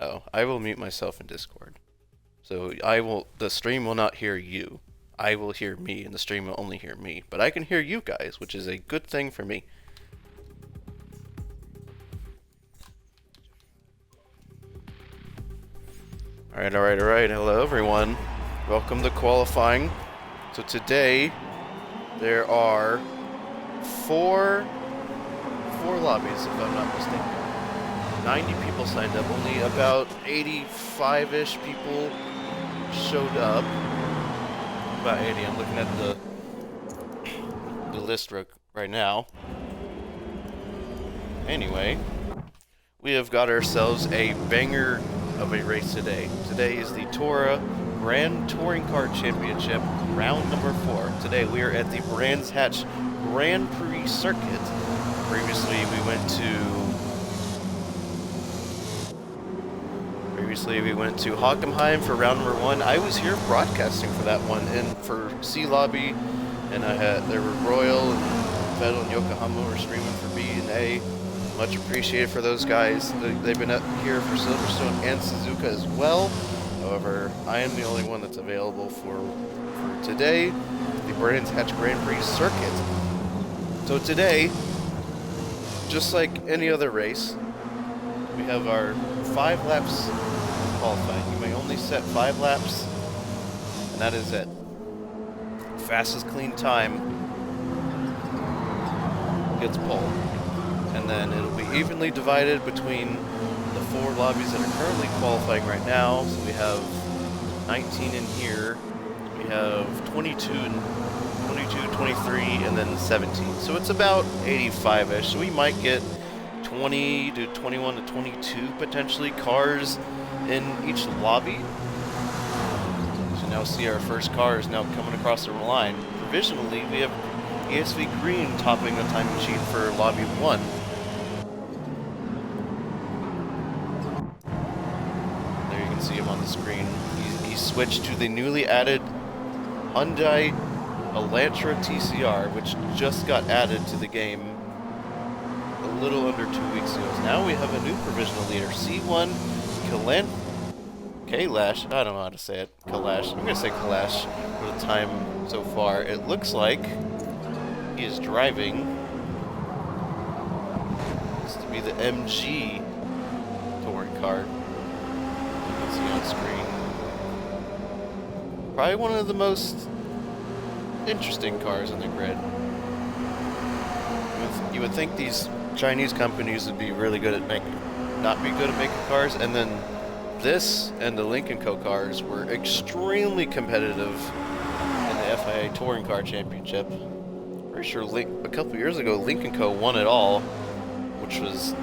Oh, I will mute myself in Discord. So the stream will not hear you. I will hear me, and the stream will only hear me. But I can hear you guys, which is a good thing for me. Alright. Hello, everyone. Welcome to qualifying. So today, there are four lobbies, if I'm not mistaken. 90 people signed up. Only about 85-ish people showed up. About 80. I'm looking at the list right now. Anyway, we have got ourselves a banger of a race today. Today is the TORA Grand Touring Car Championship, round number 4. Today we are at the Brands Hatch Grand Prix circuit. Previously we went to Hockenheim for round number 1. I was here broadcasting for that one, and for C Lobby, and there were Royal and Vettel and Yokohama were streaming for B and A. Much appreciated for those guys. They've been up here for Silverstone and Suzuka as well. However, I am the only one that's available for today, the Brands Hatch Grand Prix circuit. So today, just like any other race, we have our 5 laps qualifying. You may only set 5 laps, and that is it. Fastest clean time gets pole. And then it'll be evenly divided between the 4 lobbies that are currently qualifying right now. So we have 19 in here, we have 22, 23, and then 17. So it's about 85-ish. So we might get 20 to 21 to 22 potentially cars in each lobby. So now see our first car is now coming across the line. Provisionally, we have ESV Green topping the timing sheet for lobby 1. There you can see him on the screen. He switched to the newly added Hyundai Elantra TCR, which just got added to the game a little under 2 weeks ago. So now we have a new provisional leader, C1 Kailash. I don't know how to say it. Kailash. I'm going to say Kailash for the time so far. It looks like he is driving. This to be the MG touring car. You can see on screen. Probably one of the most interesting cars in the grid. You would think these Chinese companies would be really good at not be good at making cars, and then this and the Lynk & Co cars were extremely competitive in the FIA Touring Car Championship. Pretty sure a couple years ago, Lynk & Co won it all, which was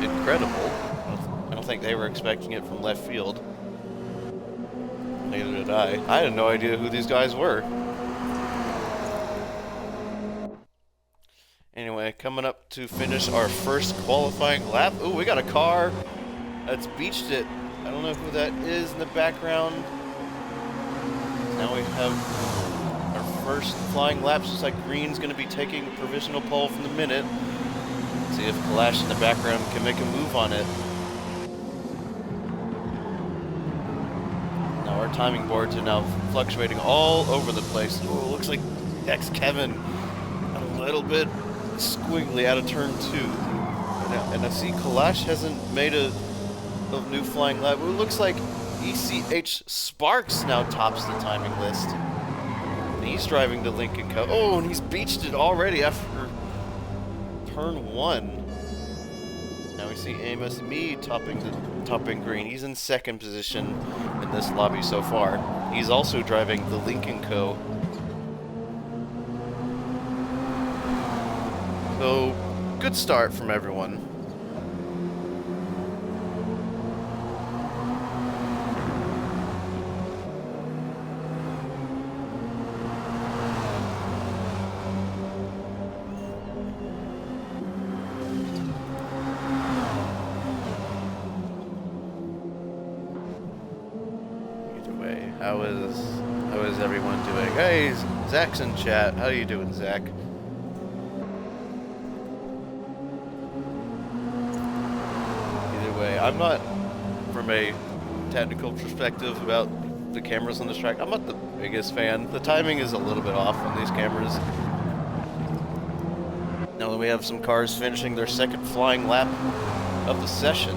incredible. I don't think they were expecting it from left field. Neither did I. I had no idea who these guys were. Anyway, coming up to finish our first qualifying lap. Ooh, we got a car that's beached it. I don't know who that is in the background. Now we have our first flying laps. Looks like Green's going to be taking a provisional pole from the minute. See if Kailash in the background can make a move on it. Now our timing boards are now fluctuating all over the place. Ooh, looks like Dex Kevin a little bit squiggly out of turn 2. And I see Kailash hasn't made a new flying lap. It looks like ECH Sparks now tops the timing list. And he's driving the Lynk & Co. Oh, and he's beached it already after turn 1. Now we see Amos Me topping Green. He's in 2nd position in this lobby so far. He's also driving the Lynk & Co. So, good start from everyone. Either way, how is everyone doing? Hey, Zach's in chat. How you doing, Zach? I'm not from a technical perspective about the cameras on this track. I'm not the biggest fan. The timing is a little bit off on these cameras. Now that we have some cars finishing their second flying lap of the session,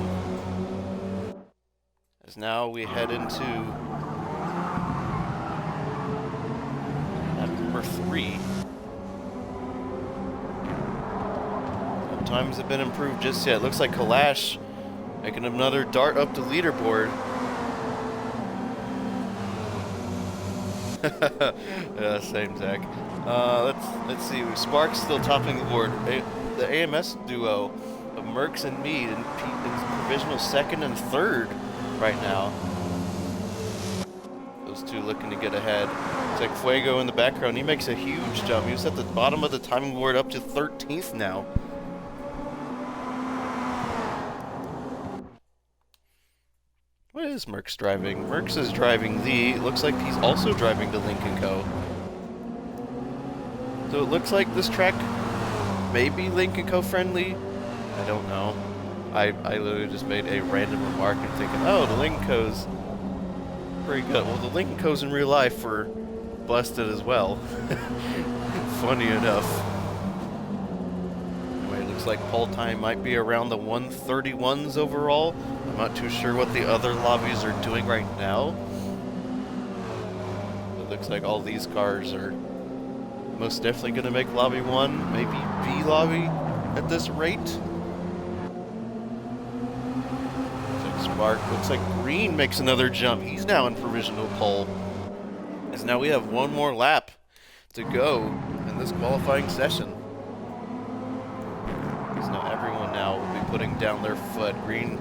as now we head into lap number 3. No times have been improved just yet. Looks like Kalash making another dart up the leaderboard. Yeah, same, Zach. Let's see. Sparks still topping the board. The AMS duo of Merckx and Mead in provisional second and third right now. Those two looking to get ahead. It's like Fuego in the background. He makes a huge jump. He was at the bottom of the timing board up to 13th now. What is Merckx driving? Merckx is driving the... Looks like he's also driving the Link & Co. So it looks like this track may be Link & Co friendly. I don't know. I literally just made a random remark and thinking, oh, the Link & Co's pretty good. Well, the Link & Co's in real life were busted as well. Funny enough. Anyway, it looks like pole time might be around the 131s overall. I'm not too sure what the other lobbies are doing right now. It looks like all these cars are most definitely going to make lobby 1, maybe B lobby at this rate. Looks like Spark, looks like Green makes another jump. He's now in provisional pole. As now we have one more lap to go in this qualifying session. So now everyone now will be putting down their foot. Green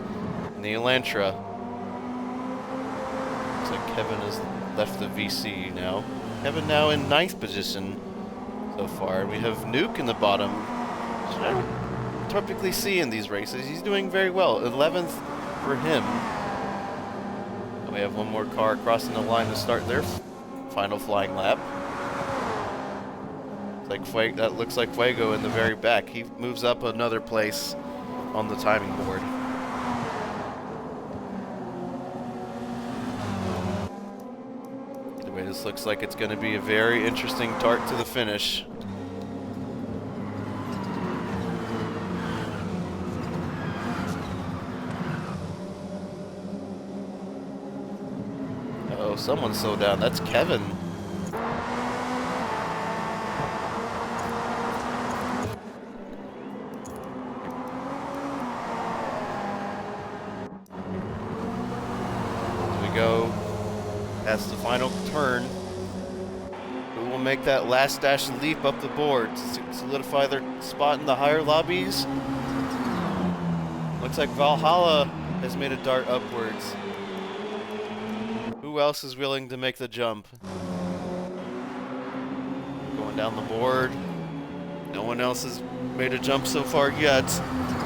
in the Elantra. Looks like Kevin has left the VC now. Kevin now in 9th position so far. We have Nuke in the bottom, which I don't typically see in these races. He's doing very well. 11th for him. And we have one more car crossing the line to start their final flying lap. It's like that looks like Fuego in the very back. He moves up another place on the timing board. Anyway, this looks like it's going to be a very interesting dart to the finish. Uh-oh, someone's slowed down. That's Kevin. Go past the final turn. Who will make that last dash leap up the board to solidify their spot in the higher lobbies? Looks like Valhalla has made a dart upwards. Who else is willing to make the jump? Going down the board. No one else has made a jump so far yet.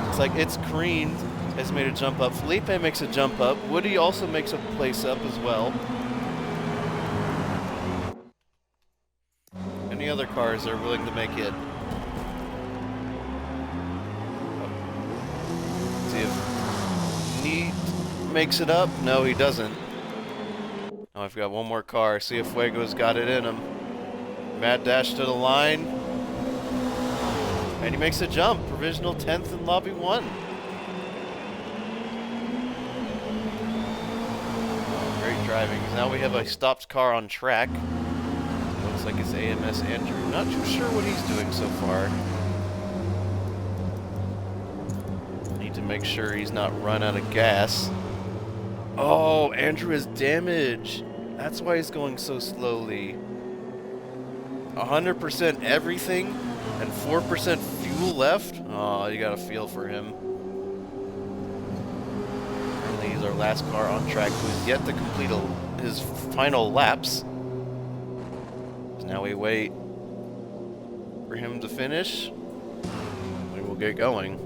It's like it's Green has made a jump up. Felipe makes a jump up. Woody also makes a place up as well. Any other cars are willing to make it? Let's see if Neat makes it up. No, he doesn't. Oh, I've got one more car. See if Fuego's got it in him. Mad dash to the line. And he makes a jump. Provisional 10th in lobby 1. Driving. Now we have a stopped car on track. Looks like it's AMS Andrew. Not too sure what he's doing so far. Need to make sure he's not run out of gas. Oh, Andrew has damage. That's why he's going so slowly. 100% everything and 4% fuel left. Oh, you gotta feel for him. He's our last car on track who is yet to complete his final laps. So now we wait for him to finish. We will get going.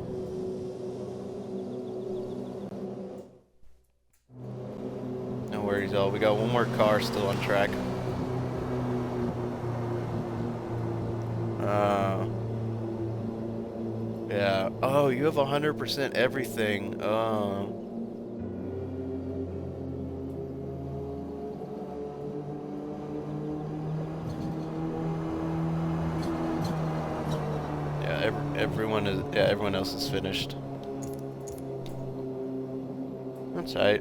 No worries, though. We got one more car still on track. Yeah. Oh, you have 100% everything. everyone else is finished. That's right.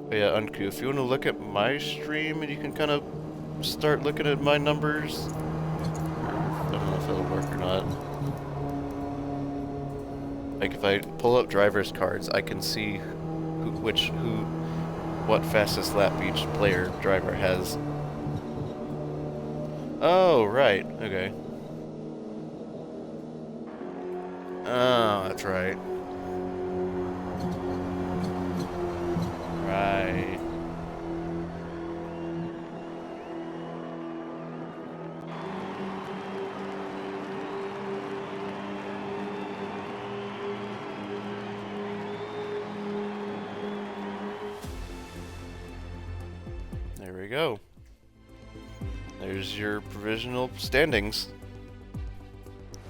But yeah, Unku, if you want to look at my stream and you can kind of start looking at my numbers. I don't know if it'll work or not. Like if I pull up driver's cards, I can see what fastest lap each driver has. Oh, right. Okay. Oh, that's right. Right. There we go. There's your provisional standings.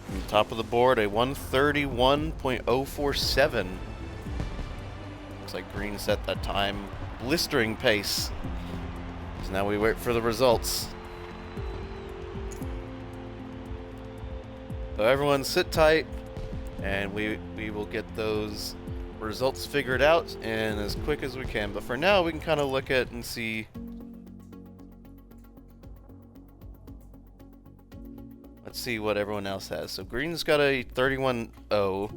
On the top of the board, a 131.047. Looks like green set that time. Blistering pace. So now we wait for the results. So everyone sit tight, and we will get those results figured out and as quick as we can. But for now, we can kind of look at and see. Let's see what everyone else has. So green's got a 31.0.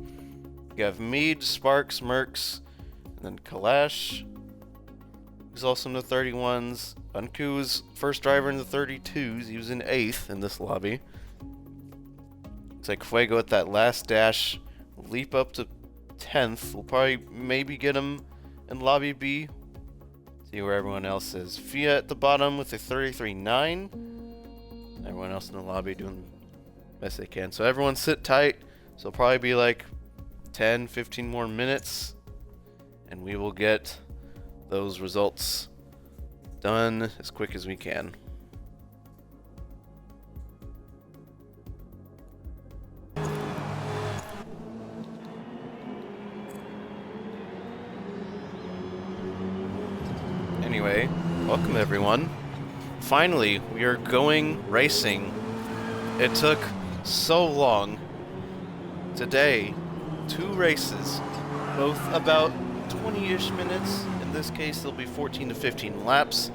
You have Mead, Sparks, Mercs, and then Kalash. He's also in the 31s. Unku's first driver in the 32s. He was in 8th in this lobby. Looks like Fuego at that last dash. Leap up to 10th. We'll probably maybe get him in lobby B. See where everyone else is. Fia at the bottom with a 33.9. Everyone else in the lobby doing the best they can. So everyone sit tight. So it'll probably be like 10, 15 more minutes. And we will get those results done as quick as we can. Anyway, welcome everyone. Finally, we are going racing. It took so long. Today, 2 races, both about 20-ish minutes. In this case, there'll be 14 to 15 laps.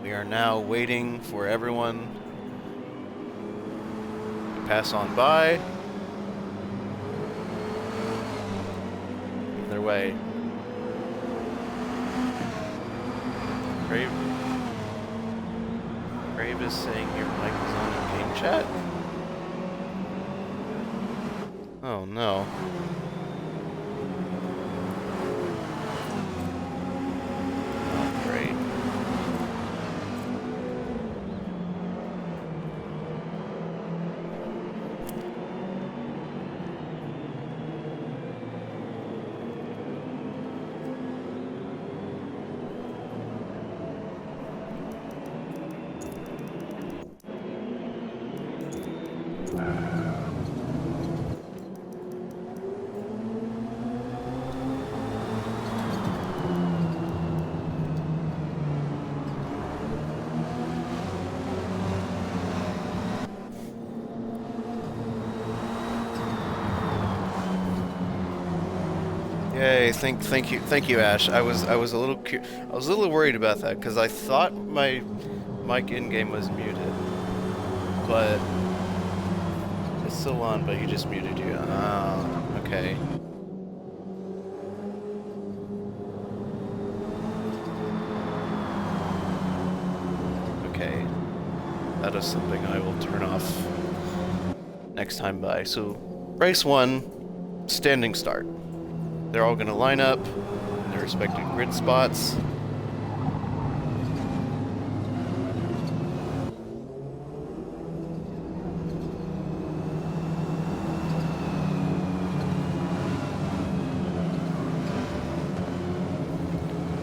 We are now waiting for everyone to pass on by. Either way. Crave is saying your mic is on in game chat. Oh no. Oh, great. Yay! Thank you, Ash. I was a little worried about that because I thought my mic in game was muted, but it's still on. But you just muted you. Oh, okay. Okay, that is something I will turn off next time by. So, race 1, standing start. They're all going to line up in their respective grid spots.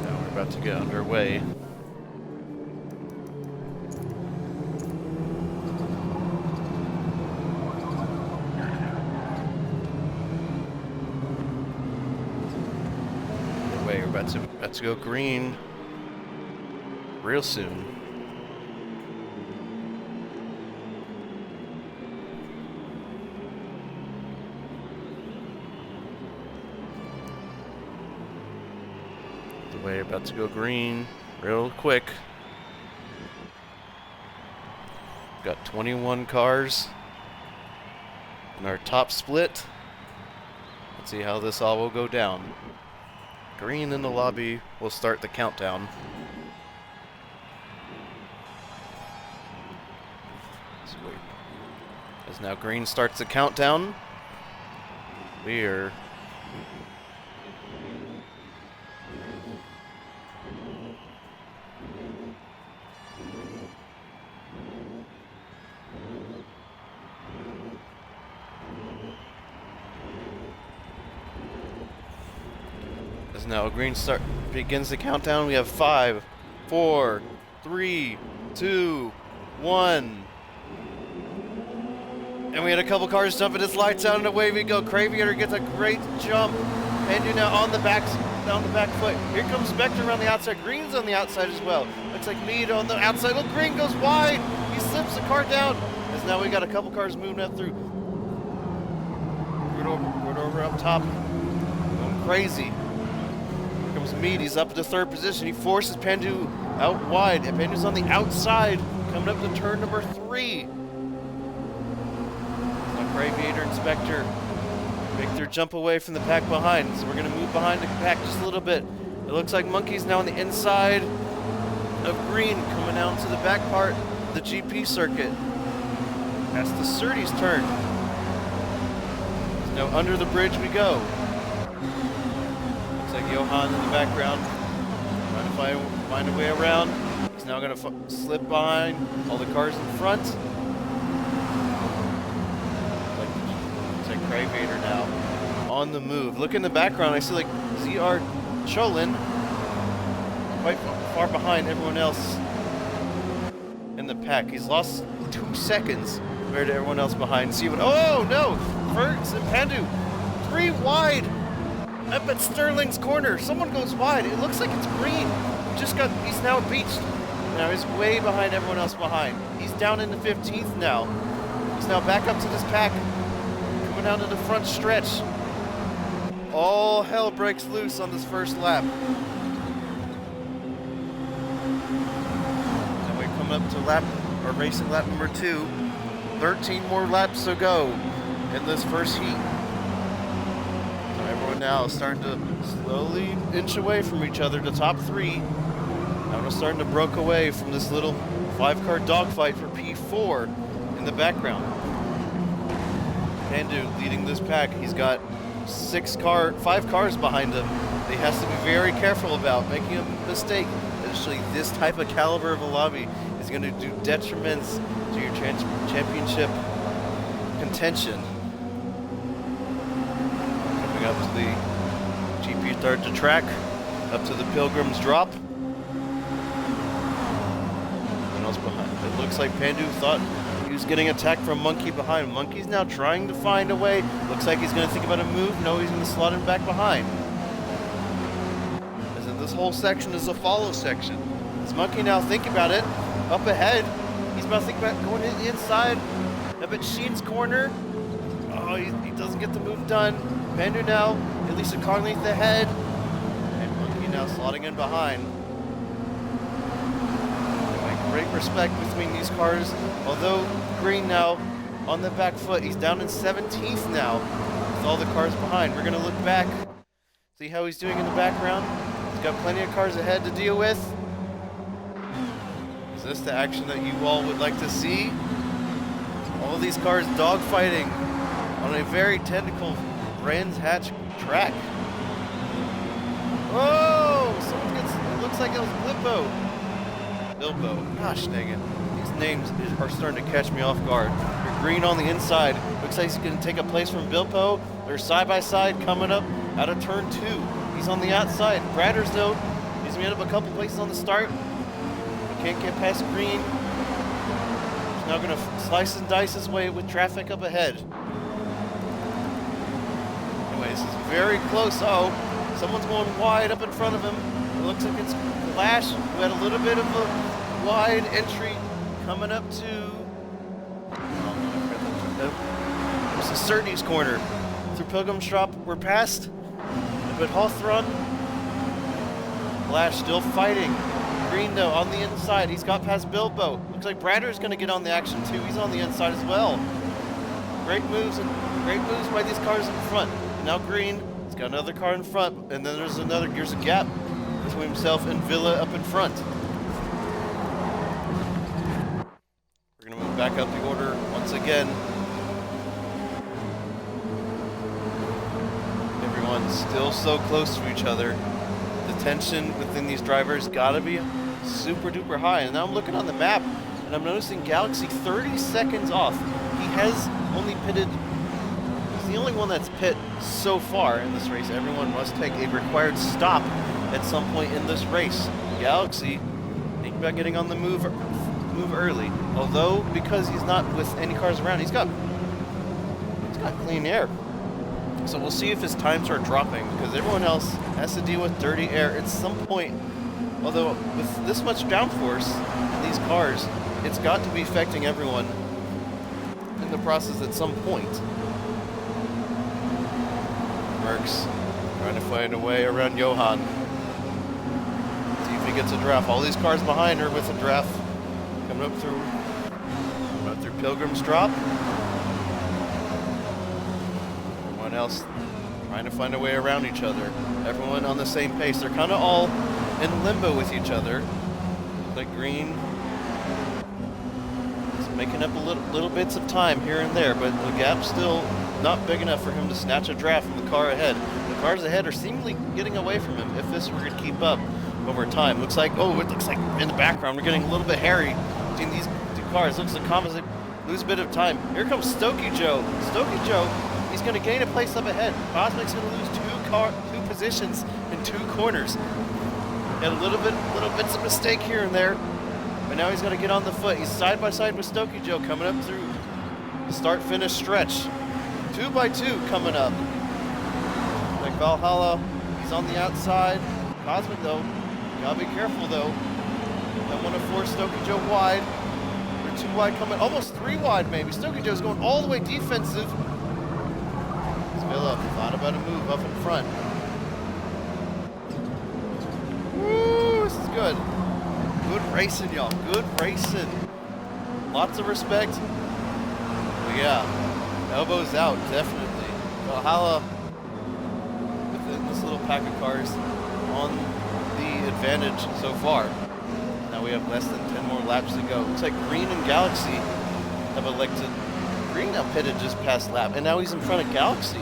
Now we're about to get underway. About to go green real soon. We're about to go green real quick. Got 21 cars in our top split. Let's see how this all will go down. Green in the lobby will start the countdown. So wait. As now green starts the countdown, we're as now green begins the countdown. We have 5, 4, 3, 2, 1. And we had a couple cars jumping his lights out and away we go. Craviator gets a great jump. And you're now on the back foot. Here comes Spectre around the outside. Green's on the outside as well. Looks like Mead on the outside. Look, Green goes wide. He slips the car down. As now we got a couple cars moving up through. Good over up top. Going crazy. Here comes Mead. He's up at the 3rd position. He forces Pandu out wide. And Pandu's on the outside. Coming up to turn number 3. Craviator and Spectre make their jump away from the pack behind. So we're going to move behind the pack just a little bit. It looks like Monkey's now on the inside of Green, coming out to the back part of the GP circuit. That's the Surtees' turn. So now under the bridge we go. Looks like Johan in the background, trying to find a way around. He's now going to slip behind all the cars in front. Craviator now on the move. Look in the background, I see like ZR Cholin quite far behind everyone else in the pack. He's lost 2 seconds compared to everyone else behind. See what? Oh no! Fertz and Pandu 3 wide up at Sterling's corner. Someone goes wide. It looks like it's Green. He's now beached. Now he's way behind everyone else behind. He's down in the 15th now. He's now back up to this pack. Down to the front stretch. All hell breaks loose on this first lap. And we come up to racing lap number 2. 13 more laps to go in this first heat. So everyone now is starting to slowly inch away from each other. The top 3. Now we're starting to break away from this little 5-car dogfight for P4 in the background. Pandu leading this pack. He's got 5 cars behind him. That he has to be very careful about making a mistake. Especially this type of caliber of a lobby is going to do detriments to your championship contention. Coming up to the GP start to track, up to the Pilgrim's drop. What else behind? It looks like Pandu thought he was getting attacked from Monkey behind. Monkey's now trying to find a way. Looks like he's going to think about a move. No, he's going to slot him back behind. As in this whole section is a follow section. As Monkey now think about it, up ahead, he's about to think about going in the inside. Up at Sheen's corner. Oh, he doesn't get the move done. Pandu now, at least a car length ahead. And Monkey now slotting in behind. Great respect between these cars. Although Green now on the back foot, he's down in 17th now with all the cars behind. We're going to look back, see how he's doing in the background. He's got plenty of cars ahead to deal with. Is this the action that you all would like to see? All these cars dogfighting on a very technical Brands Hatch track. Whoa! It looks like it was Bilbo. Gosh dang it. These names are starting to catch me off guard. You're Green on the inside. Looks like he's going to take a place from Bilbo. They're side by side coming up out of turn 2. He's on the outside. Bradders though, he's made up a couple places on the start. But can't get past Green. He's now going to slice and dice his way with traffic up ahead. Anyway, this is very close. Someone's going wide up in front of him. It looks like it's Flash, who had a little bit of a wide entry coming up to it's the Surtees' corner. Through Pilgrim's Drop, we're past, but Hawthorne Flash still fighting. Green, though, on the inside. He's got past Bilbo. Looks like Brander's going to get on the action, too. He's on the inside as well. Great moves by these cars in front. And now Green, he's got another car in front. And then there's a gap between himself and Villa up in front. We're going to move back up the order once again. Everyone's still so close to each other. The tension within these drivers gotta be super duper high. And now I'm looking on the map and I'm noticing Galaxy 30 seconds off. He has only pitted, he's the only one that's pit so far in this race. Everyone must take a required stop at some point in this race. Galaxy thinking about getting on the move early. Although, because he's not with any cars around, he's got clean air. So we'll see if his times are dropping, because everyone else has to deal with dirty air at some point. Although with this much downforce in these cars, it's got to be affecting everyone in the process at some point. Merckx trying to find a way around Johan. See if he gets a draft. All these cars behind are with a draft coming up through Pilgrim's Drop. Else trying to find a way around each other. Everyone on the same pace. They're kind of all in limbo with each other. Like Green is making up little bits of time here and there, but the gap's still not big enough for him to snatch a draft from the car ahead. The cars ahead are seemingly getting away from him if this were to keep up over time. It looks like in the background we're getting a little bit hairy between these two cars. Looks like Composite lose a bit of time. Here comes Stokey Joe. Stokey Joe, he's going to gain a place up ahead. Cosmic's going to lose two positions in 2 corners. Had a little bits of mistake here and there, but now he's going to get on the foot. He's side by side with Stokey Joe coming up through the start-finish stretch. 2 by 2 coming up. Like Valhalla, he's on the outside. Cosmic though, gotta be careful though. Don't want to force Stokey Joe wide. They're 2 wide coming, almost 3 wide maybe. Stokey Joe's going all the way defensive. Villa thought about a move up in front. Woo, this is good. Good racing, y'all. Good racing. Lots of respect. But yeah, elbows out, definitely. Valhalla, within this little pack of cars, on the advantage so far. Now we have less than 10 more laps to go. Looks like Green and Galaxy have elected. Green now pitted just past lap, and now he's in front of Galaxy.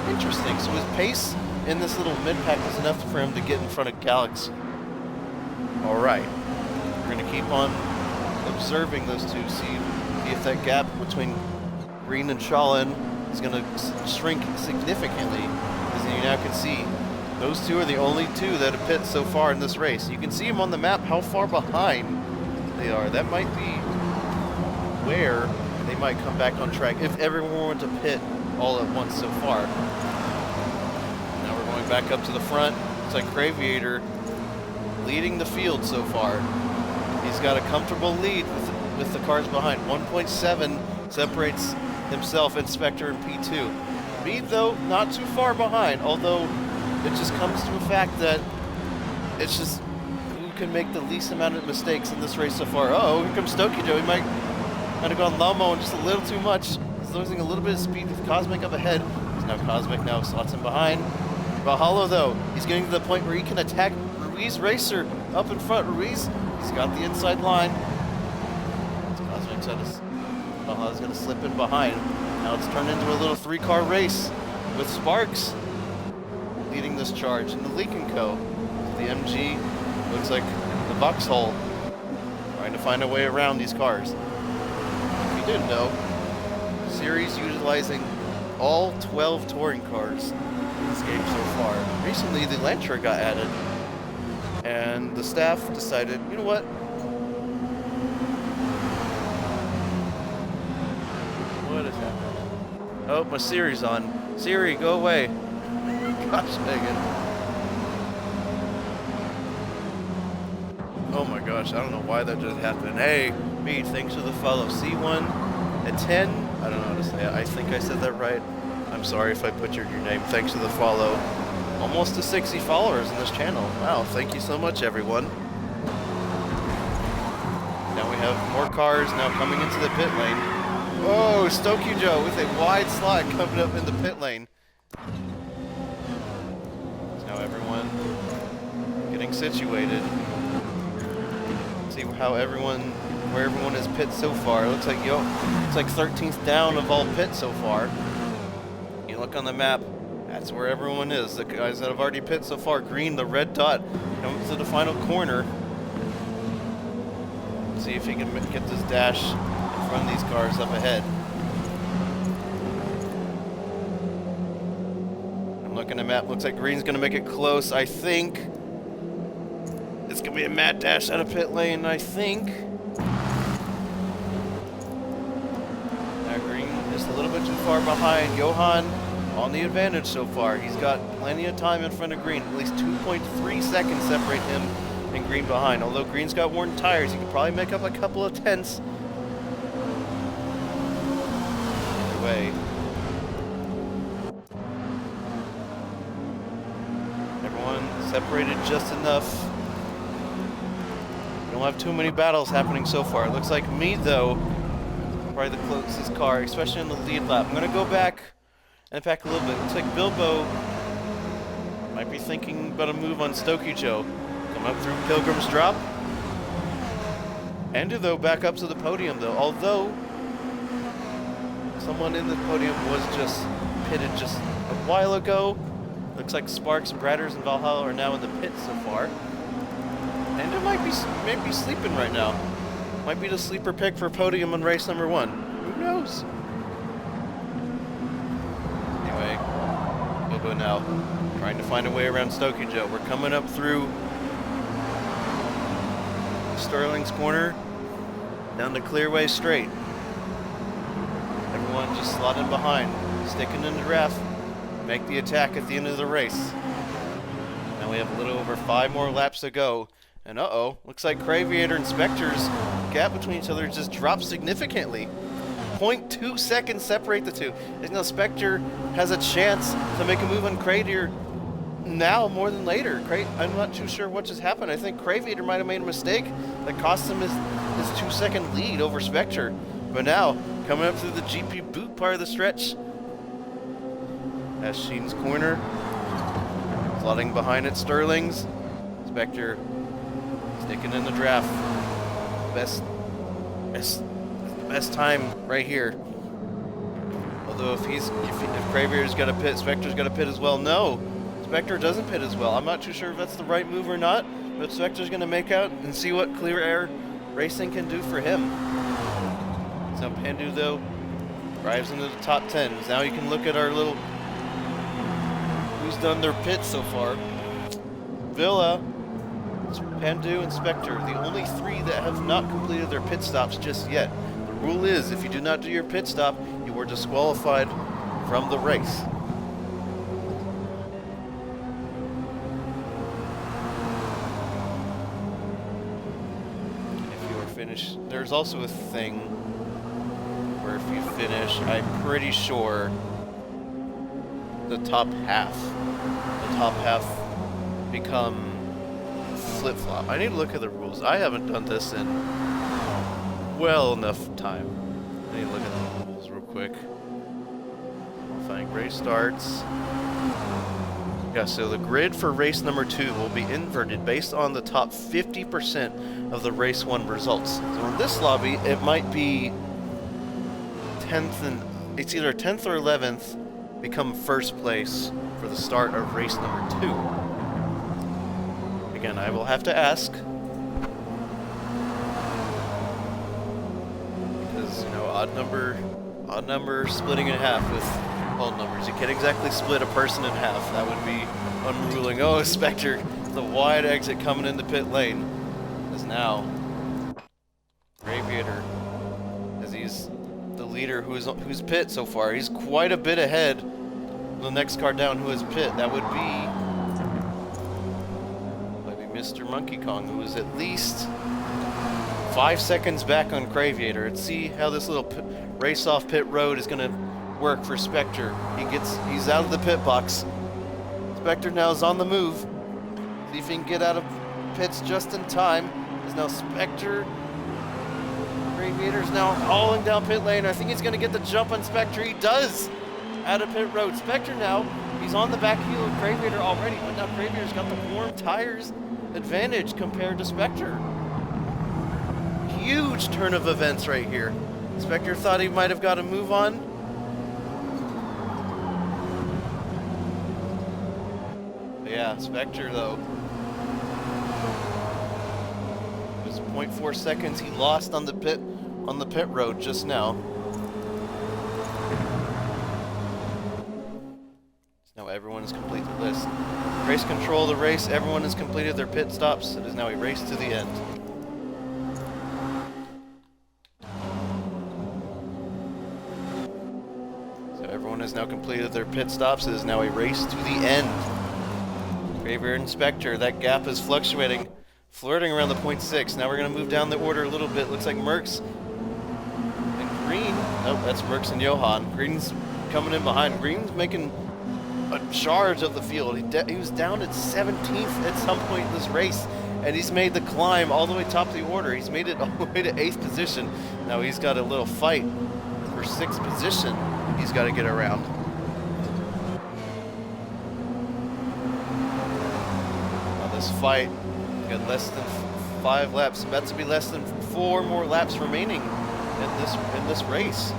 Interesting. So his pace in this little mid-pack is enough for him to get in front of Galaxy. All right. We're going to keep on observing those two, see if that gap between Green and Shalin is going to shrink significantly. As you now can see, those two are the only 2 that have pit so far in this race. You can see them on the map how far behind they are. That might be where they might come back on track if everyone were to pit all at once so far. Now we're going back up to the front. It's like Craviator leading the field so far. He's got a comfortable lead with the cars behind. 1.7 separates himself and Spectre and P2. Mead, though, not too far behind, although it just comes to a fact that it's just who can make the least amount of mistakes in this race so far. Uh-oh, here comes Stokey Joe. He might have gone Lomo and just a little too much. He's losing a little bit of speed with Cosmic up ahead. Cosmic now slots him behind. Valhalla, though, he's getting to the point where he can attack Ruiz Racer up in front. Ruiz, he's got the inside line. Valhalla's going to slip in behind. Now it's turned into a little 3-car race with Sparks leading this charge. And the Leakin Co. The MG looks like the Vauxhall trying to find a way around these cars. If you didn't know, series utilizing all 12 touring cars in this game so far. Recently, the Lantra got added, and the staff decided, you know what? What is happening? Oh, my Siri's on. Siri, go away. Gosh dang it. Oh my gosh, I don't know why that just happened. Hey, Mead, thanks for the follow. C1 at 10. I don't know how to say it. I think I said that right. I'm sorry if I butchered your name. Thanks for the follow. almost to 60 followers in this channel. Wow, thank you so much, everyone. Now we have more cars now coming into the pit lane. Whoa, Stokey Joe with a wide slot coming up in the pit lane. So now everyone getting situated. See how where everyone has pit so far. It looks like it's like 13th down of all pit so far. You look on the map, that's where everyone is. The guys that have already pit so far, green, the red dot, comes to the final corner. See if he can get this dash in front of these cars up ahead. I'm looking at the map, looks like green's gonna make it close, I think. It's gonna be a mad dash out of pit lane, I think. Now green just a little bit too far behind. Johan on the advantage so far. He's got plenty of time in front of green. At least 2.3 seconds separate him and green behind. Although green's got worn tires, he could probably make up a couple of tenths. Either way. Everyone separated just enough. We don't have too many battles happening so far. It looks like me, though, probably the closest car, especially in the lead lap. I'm going to go back and back a little bit. Looks like Bilbo might be thinking about a move on Stokey Joe. Come up through Pilgrim's Drop. And though back up to the podium, though. Although someone in the podium was just pitted just a while ago. Looks like Sparks, Bradders, and Valhalla are now in the pit so far. And it might be sleeping right now. Might be the sleeper pick for podium on race number 1. Who knows? Anyway, Bilbo now trying to find a way around Stokey Joe. We're coming up through Sterling's corner down to Clearway Straight. Everyone just slotted behind, sticking in the draft, make the attack at the end of the race. Now we have a little over 5 more laps to go. And looks like Craviator and Spectre's gap between each other just dropped significantly. 0.2 seconds separate the two. Now Spectre has a chance to make a move on Craviator now more than later. I'm not too sure what just happened. I think Craviator might have made a mistake that cost him his 2-second lead over Spectre. But now, coming up through the GP boot part of the stretch, as Sheen's corner, slotting behind at Sterling's, Spectre sticking in the draft. Best time right here. Although if Craviator's got to pit, Spectre's got to pit as well. No, Spectre doesn't pit as well. I'm not too sure if that's the right move or not, but Spectre's going to make out and see what Clear Air Racing can do for him. So Pandu, though, drives into the top 10. Now you can look at our little who's done their pits so far. Villa, Pandu, and Spectre, the only 3 that have not completed their pit stops just yet. The rule is, if you do not do your pit stop, you are disqualified from the race. If you are finished, there's also a thing where if you finish, I'm pretty sure the top half become flip-flop. I need to look at the rules. I haven't done this in well enough time. I need to look at the rules real quick. Qualifying race starts. Yeah, so the grid for race number 2 will be inverted based on the top 50% of the race 1 results. So in this lobby, it might be 10th and it's either 10th or 11th become first place for the start of race number 2. Again, I will have to ask, because, you know, odd number splitting in half with whole numbers. You can't exactly split a person in half. That would be unruling. Oh, Spectre, the wide exit coming into pit lane is now Craviator, as he's the leader who's pit so far. He's quite a bit ahead of the next car down who is pit. That would be Mr. Monkey Kong, who is at least 5 seconds back on Craviator. Let's see how this little race-off pit road is going to work for Spectre. He's out of the pit box. Spectre now is on the move. See if he can get out of pits just in time. Is now Spectre. Aviator's now hauling down pit lane. I think he's going to get the jump on Spectre. He does out of pit road. Spectre now, he's on the back heel of Aviator already, but now Aviator's got the warm tires advantage compared to Spectre. Huge turn of events right here. Spectre thought he might have got a move on. But yeah, Spectre though. It was 0.4 seconds he lost on the pit road just now. So now everyone has completed the list. Race control of the race, everyone has completed their pit stops. It is now a race to the end. So everyone has now completed their pit stops. It is now a race to the end. Graver and Spectre, that gap is fluctuating, flirting around the 0.6. Now we're going to move down the order a little bit. Looks like Merckx and Green. Nope, that's Merckx and Johan. Green's coming in behind. Green's making a charge of the field. He was down at 17th at some point in this race, and he's made the climb all the way top of the order. He's made it all the way to 8th position. Now he's got a little fight for 6th position he's got to get around. Now this fight, got less than 5 laps. About to be less than 4 more laps remaining in this race.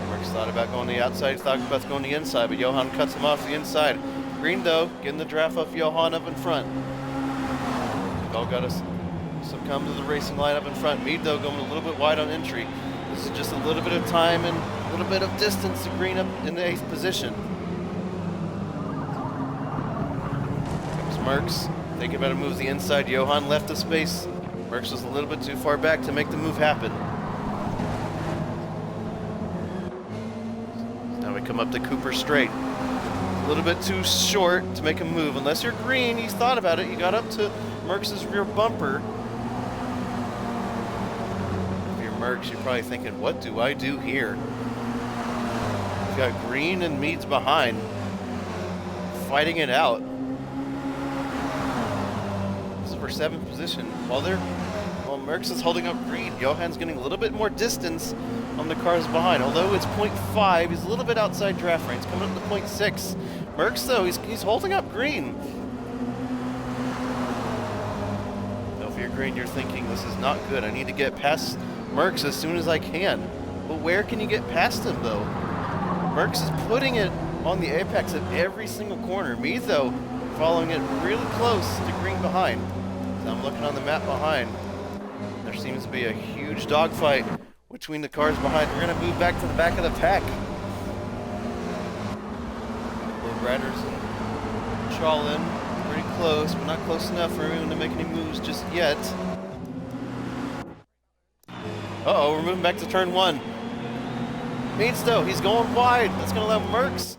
Merckx thought about going the outside, thought about going the inside, but Johan cuts him off the inside. Green though, getting the draft off Johan up in front. They've all got to succumb to the racing line up in front. Mead though going a little bit wide on entry. This is just a little bit of time and a little bit of distance to Green up in the 8th position. Comes Merckx. Thinking about a move to the inside. Johan left the space. Merckx was a little bit too far back to make the move happen. So now we come up to Cooper straight. A little bit too short to make a move. Unless you're Green, he's thought about it. You got up to Merckx's rear bumper. If you're Merckx, you're probably thinking, what do I do here? You've got Green and Meads behind, fighting it out. For 7th position. While Merckx is holding up Green, Johan's getting a little bit more distance on the cars behind. Although it's 0.5, he's a little bit outside draft range, coming up to 0.6. Merckx though, he's holding up Green. Now if you're Green, you're thinking this is not good. I need to get past Merckx as soon as I can. But where can you get past him though? Merckx is putting it on the apex of every single corner. Me though, following it really close to Green behind. I'm looking on the map behind. There seems to be a huge dogfight between the cars behind. We're going to move back to the back of the pack. Low riders and Chalin pretty close, but not close enough for anyone to make any moves just yet. Uh-oh, we're moving back to turn 1. Means though, he's going wide. That's going to allow Merckx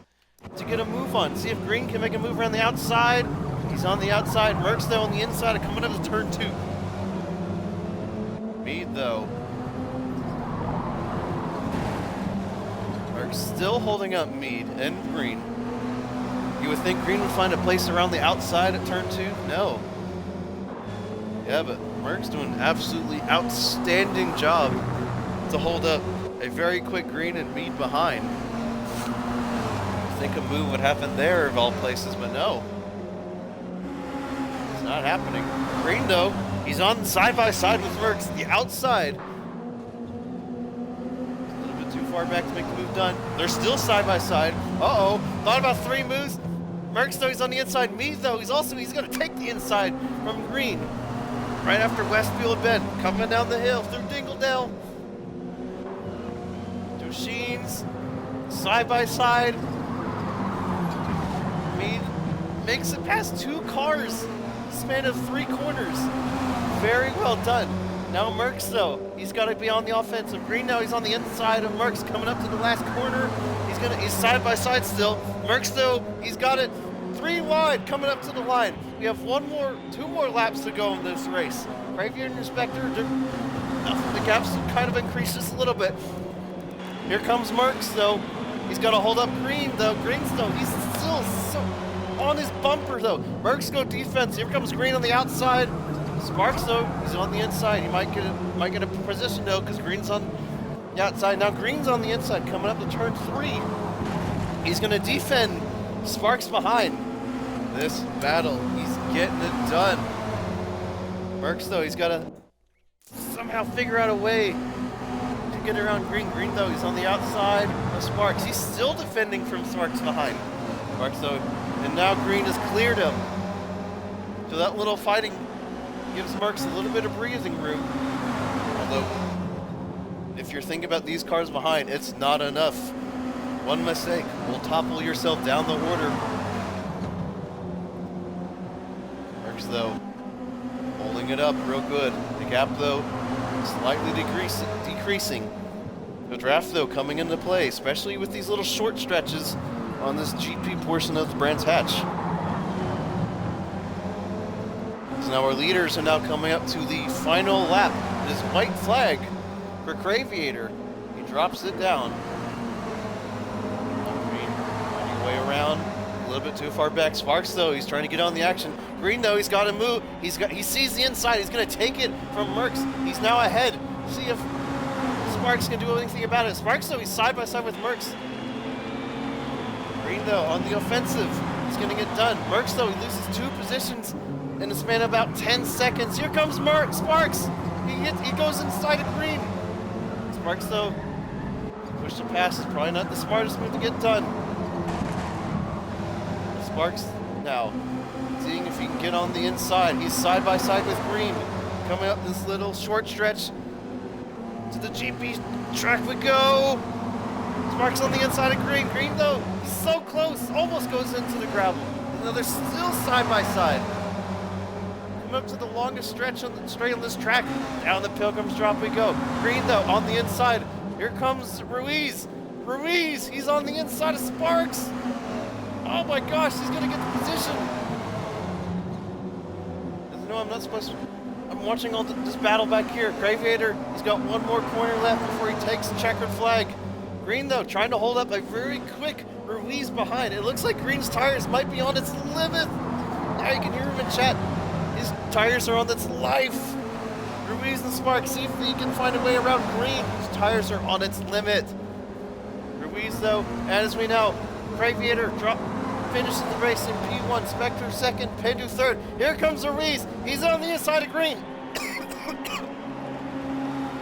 to get a move on. See if Green can make a move around the outside. He's on the outside. Merckx though on the inside and coming up to turn 2. Mead though. Merckx still holding up Mead and Green. You would think Green would find a place around the outside at turn 2. No. Yeah, but Merckx doing an absolutely outstanding job to hold up a very quick Green and Mead behind. I think a move would happen there of all places, but no. It's not happening. Green though, he's on side by side with Merckx, the outside. A little bit too far back to make the move done. They're still side by side. Uh-oh, thought about 3 moves. Merckx though, he's on the inside. Me though, he's gonna take the inside from Green. Right after Westfield Bend, coming down the hill through Dingledale. Two Sheens, side by side. Mead makes it past 2 cars, span of 3 corners. Very well done. Now Merckx though, he's got to be on the offensive. Green now, he's on the inside of Merckx, coming up to the last corner. He's side by side still. Merckx though, he's got it 3 wide, coming up to the line. We have 2 more laps to go in this race. Graveyard and Spectre, the gaps kind of increased just a little bit. Here comes Merckx though. He's got to hold up Green though. Green's though, he's still so on his bumper, though. Mercs go defense. Here comes Green on the outside. Sparks, though, he's on the inside. He might get a position, though, because Green's on the outside. Now Green's on the inside, coming up to turn 3. He's going to defend. Sparks behind. This battle, he's getting it done. Mercs, though, he's got to somehow figure out a way to get around Green. Green, though, he's on the outside of Sparks. He's still defending from Sparks behind. Sparks, though, and now Green has cleared him. So that little fighting gives Mercs a little bit of breathing room. Although, if you're thinking about these cars behind, it's not enough. One mistake will topple yourself down the order. Mercs, though, holding it up real good. The gap, though, slightly decreasing. The draft, though, coming into play, especially with these little short stretches on this GP portion of the Brands Hatch. So now our leaders are now coming up to the final lap. This white flag for Craviator. He drops it down. Green finding a way around. A little bit too far back. Sparks, though, he's trying to get on the action. Green, though, he's got to move. He sees the inside. He's going to take it from Mercs. He's now ahead. See if Sparks can do anything about it. Sparks, though, he's side by side with Mercs. Green, though, on the offensive. He's going to get done. Mercs, though, he loses 2 positions in a span of about 10 seconds. Here comes Sparks. He goes inside of Green. Sparks, though, push the pass is probably not the smartest move to get done. Sparks now seeing if he can get on the inside. He's side by side with Green. Coming up this little short stretch to the GP track we go. Sparks on the inside of Green. Green, though, he's so close, almost goes into the gravel. Now they're still side by side. Come up to the longest stretch straight on this track. Down the Pilgrim's Drop we go. Green, though, on the inside. Here comes Ruiz. Ruiz, he's on the inside of Sparks. Oh my gosh, he's gonna get the position. No, I'm not supposed to. I'm watching all this battle back here. Craviator, he's got one more corner left before he takes the checkered flag. Green, though, trying to hold up a very quick Ruiz behind. It looks like Green's tires might be on its limit. Now you can hear him in chat. His tires are on its life. Ruiz and Sparks, see if he can find a way around Green. His tires are on its limit. Ruiz, though, and as we know, Craviator finishes the race in P1, Spectre second, Pendu third. Here comes Ruiz. He's on the inside of Green.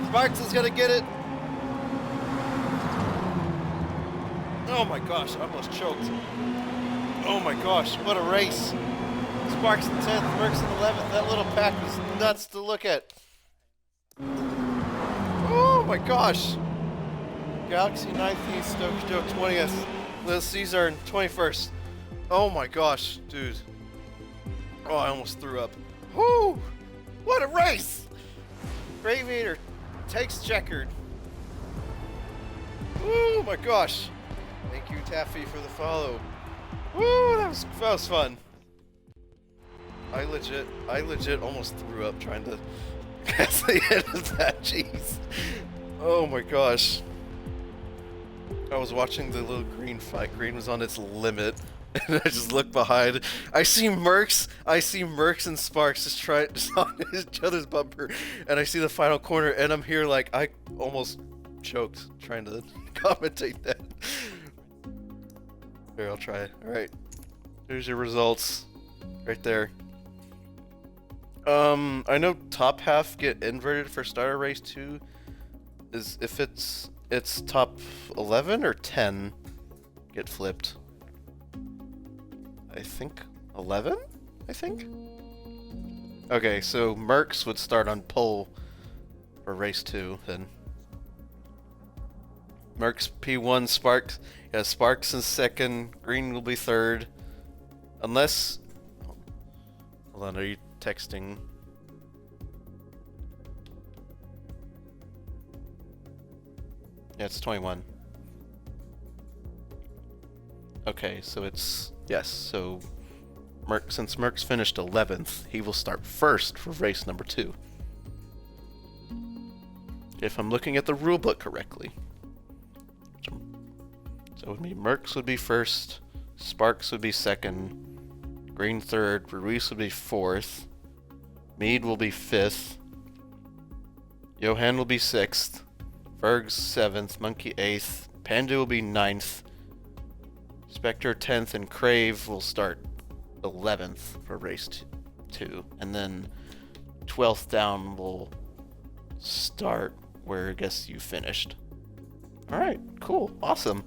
Sparks is gonna get it. Oh my gosh, I almost choked. Oh my gosh, what a race. Sparks in 10th, Mercs in 11th. That little pack was nuts to look at. Oh my gosh. Galaxy 19th, Stoke Joe 20th. Little Caesar in 21st. Oh my gosh, dude. Oh, I almost threw up. Whoo! What a race! Craviator takes checkered. Oh my gosh. Thank you, Taffy, for the follow. Woo, that was fun. I legit almost threw up trying to guess the end of that. Jeez. Oh my gosh. I was watching the little Green fight. Green was on its limit. And I just look behind. I see Mercs and Sparks just on each other's bumper. And I see the final corner, and I'm here like I almost choked trying to commentate that. Here, I'll try it. Alright. Here's your results. Right there. I know top half get inverted for starter race 2. Is if it's top 11 or 10 get flipped. I think 11? I think? Okay, so Mercs would start on pole for race 2 then. Mercs P1, Sparks. Yeah, Sparks in second. Green will be third. Unless... Hold on, are you texting? Yeah, it's 21. Okay, so it's... Yes, so since Mercs finished 11th, he will start first for race number 2. If I'm looking at the rulebook correctly. So it would be Mercs would be first, Sparks would be second, Green third. Ruiz will be fourth. Mead will be fifth. Johan will be sixth. Ferg's seventh. Monkey eighth. Pandu will be ninth. Spectre 10th, and Crave will start 11th for race 2. And then 12th down will start where I guess you finished. Alright, cool, awesome.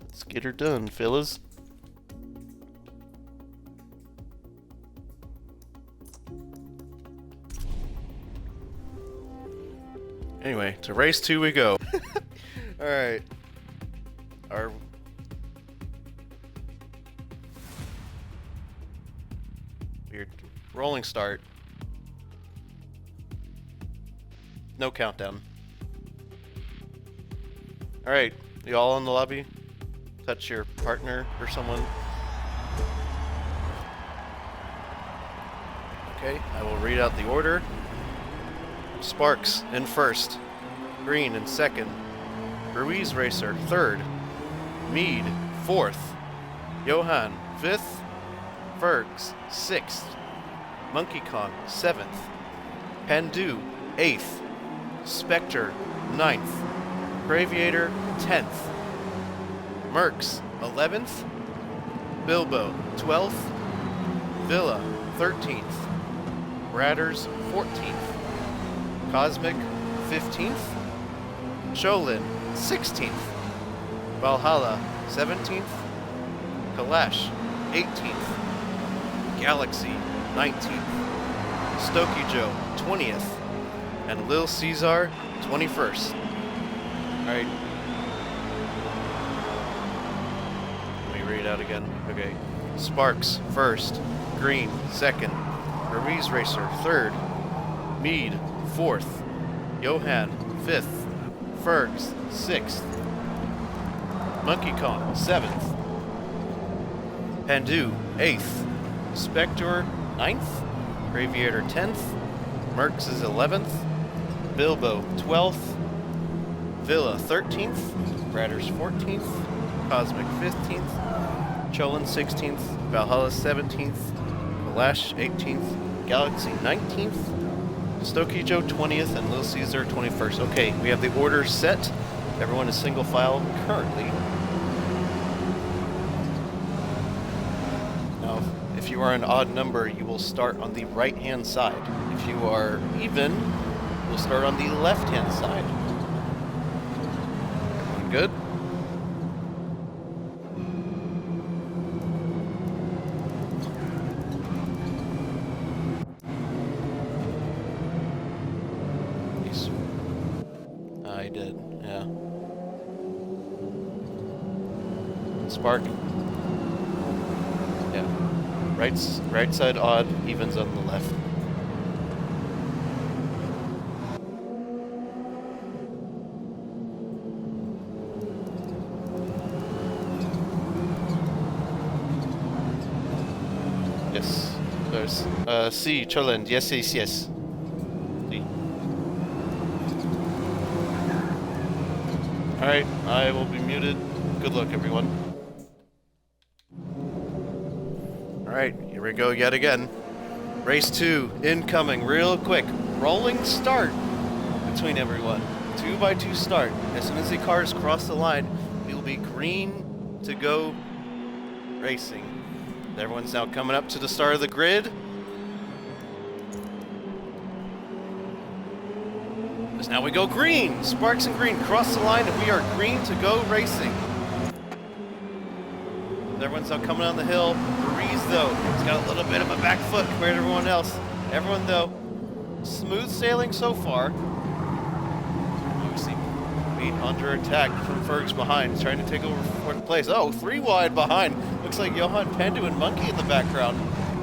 Let's get her done, fellas. Anyway, to race 2 we go. Alright. Weird rolling start. No countdown. Alright, you all in the lobby? Touch your partner or someone. Okay, I will read out the order. Sparks in first. Green in second. Ruiz Racer third. Mead fourth. Johan fifth. Fergs sixth. Monkey Kong seventh. Pandu eighth. Spectre ninth. Braviator 10th. Mercs 11th. Bilbo 12th. Villa 13th. Ratters 14th. Cosmic 15th. Cholin 16th. Valhalla 17th. Kalash 18th. Galaxy 19th. Stokey Joe 20th. And Lil Caesar 21st. Alright. Let me read it out again. Okay. Sparks first. Green second. Ruiz Racer third. Mead fourth. Johan fifth. Fergs sixth. Monkey Kong seventh. Pandu eighth. Spectre ninth. Braviator 10th. Mercs is 11th. Bilbo 12th. Villa 13th. Ratters 14th. Cosmic 15th. Cholin 16th. Valhalla 17th. Kalash 18th. Galaxy 19th. Stokey Joe 20th. And Lil Caesar 21st. Okay, we have the order set. Everyone is single file currently. Now, if you are an odd number, you will start on the right-hand side. If you are even, you'll start on the left-hand side. Everyone good? Peace. I did, yeah. Spark. Yeah. Right side odd, evens on the left. Yes. There's C, Cholin. Yes. C. Alright, I will be muted. Good luck, everyone. Alright, here we go yet again. Race 2, incoming, real quick. Rolling start between everyone. 2x2 start. As soon as the cars cross the line, we will be green to go racing. Everyone's now coming up to the start of the grid. Because now we go green. Sparks and green cross the line, and we are green to go racing. Everyone's now coming on the hill. Ruiz, though, he's got a little bit of a back foot compared to everyone else. Everyone, though, smooth sailing so far. You see Mead under attack from Fergs behind. He's trying to take over fourth place. Oh, 3 wide behind. Looks like Johan, Pandu, and Monkey in the background.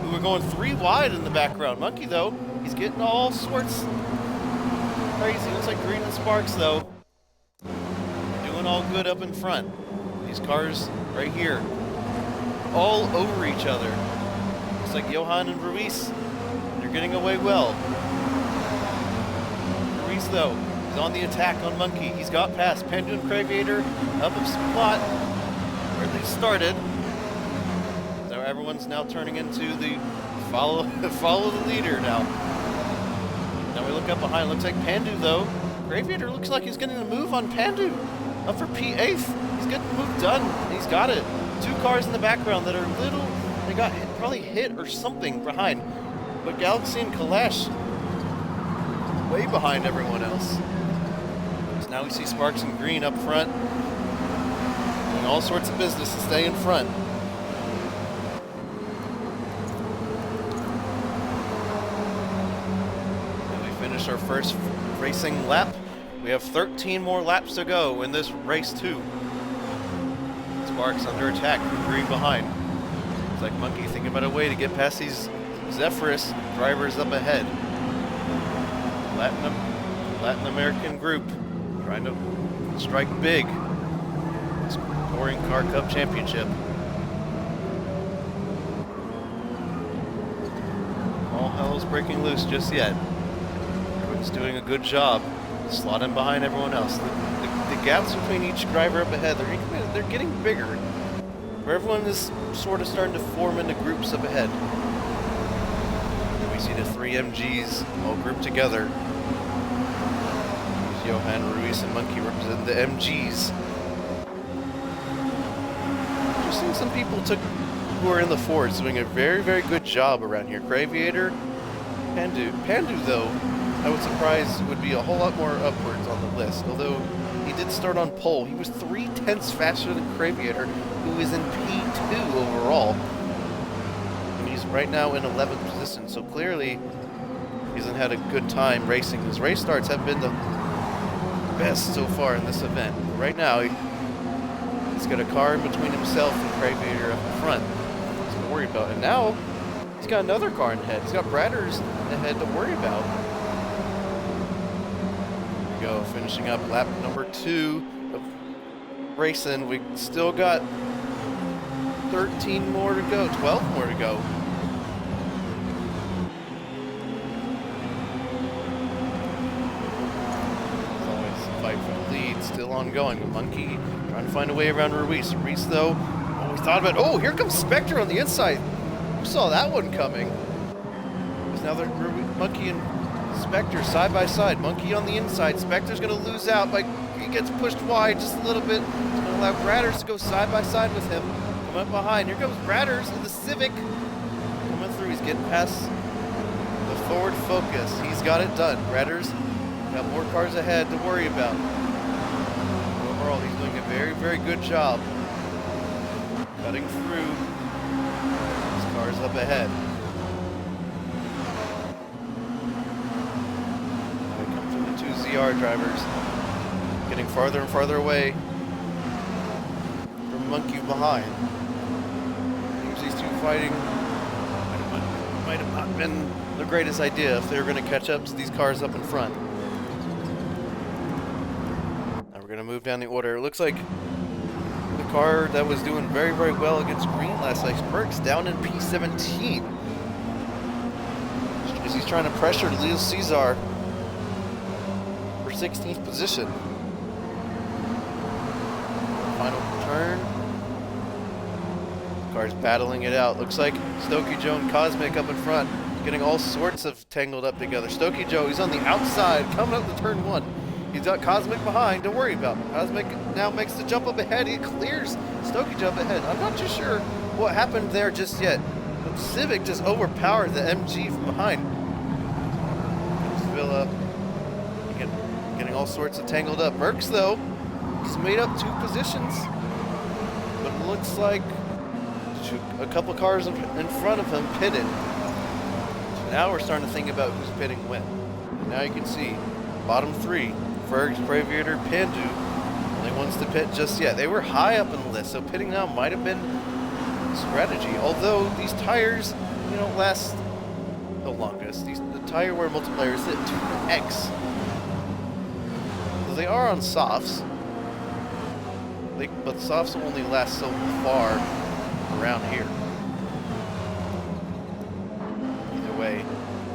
We were going 3 wide in the background. Monkey, though, he's getting all sorts crazy. Looks like Green and Sparks, though, doing all good up in front. These cars right here, all over each other. Looks like Johan and Ruiz, they're getting away well. Ruiz, though, is on the attack on Monkey. He's got past Pandu and Braviator up a spot where they started. So everyone's now turning into the follow the leader now. Now we look up behind. Looks like Pandu though. Graviator looks like he's getting a move on Pandu. Up for P8th. He's getting the move done. He's got it. 2 cars in the background that are little. They got probably hit or something behind. But Galaxy and Kalash way behind everyone else. So now we see Sparks and Green up front, doing all sorts of business to stay in front. And we finish our first racing lap. We have 13 more laps to go in this race 2. Sparks under attack from Green behind. It's like Monkey thinking about a way to get past these Zephyrus drivers up ahead. Latin American group trying to strike big. This Touring Car Cup Championship. All hell's breaking loose just yet. Everyone's doing a good job slotting behind everyone else. The gaps between each driver up ahead, they're getting bigger. Where everyone is sort of starting to form into groups up ahead. And we see the 3 MGs all grouped together. Johan, Ruiz, and Monkey represent the MGs. Just seeing some people who are in the Fords doing a very, very good job around here. Graviator, Pandu. Pandu, though, I would surprise would be a whole lot more upwards on the list. Although he did start on pole. He was 3/10 faster than Graviator, who is in P2 overall. And he's right now in 11th position, so clearly he hasn't had a good time racing. His race starts have been the best so far in this event. But right now, he's got a car in between himself and Graviator up front. He's to worry about. And now, he's got another car in ahead. He's got Bradders ahead to worry about. Here we go, finishing up lap number 2 of racing. We still got 13 more to go, 12 more to go. Still ongoing. Monkey trying to find a way around Ruiz. Ruiz, though, we thought about. Oh, here comes Spectre on the inside. Who saw that one coming? Because now they're Monkey and Spectre side by side. Monkey on the inside. Spectre's going to lose out. He gets pushed wide just a little bit. It's going to allow Bradders to go side by side with him. Come up behind. Here comes Bradders in the Civic. Coming through. He's getting past the Ford Focus. He's got it done. Bradders got more cars ahead to worry about. He's doing a very, very good job cutting through these cars up ahead. Now we come through the 2 ZR drivers, getting farther and farther away from Monkey behind. Here's these 2 fighting. Might have not been the greatest idea if they were going to catch up to these cars up in front. We're going to move down the order. It looks like the car that was doing very, very well against Green last night, Perks, down in P17. As he's trying to pressure Leo Cesar for 16th position. Final turn. The car's battling it out. Looks like Stokey Joe and Cosmic up in front, getting all sorts of tangled up together. Stokey Joe, he's on the outside, coming up to turn 1. He's got Cosmic behind to worry about. Cosmic now makes the jump up ahead. He clears Stokey jump ahead. I'm not too sure what happened there just yet. But Civic just overpowered the MG from behind. Villa getting all sorts of tangled up. Merckx, though, he's made up 2 positions. But it looks like a couple cars in front of him pitted. So now we're starting to think about who's pitting when. And now you can see bottom 3. Fergs, Graviator, Pandu, only ones to pit just yet. They were high up in the list, so pitting now might have been strategy. Although these tires, don't last the longest. The tire wear multiplier is at 2x. So they are on softs, but softs will only last so far around here. Either way,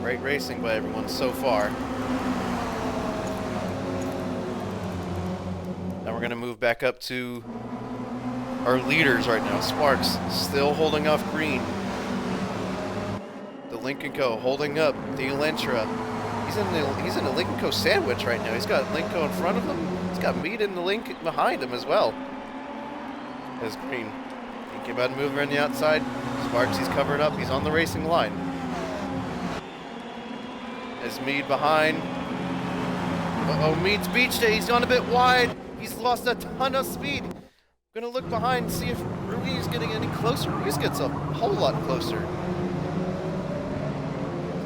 great racing by everyone so far. We're going to move back up to our leaders right now. Sparks still holding off Green. The Lincoln Co. holding up the Elantra. He's in the Lincoln Co. sandwich right now. He's got Lincoln Co. in front of him. He's got meat in the Lincoln behind him as well. As Green thinking about moving around the outside. Sparks, he's covered up. He's on the racing line. As Mead behind. Uh-oh, Mead's beached it. He's gone a bit wide. He's lost a ton of speed. Gonna look behind and see if Ruiz is getting any closer. Ruiz gets a whole lot closer.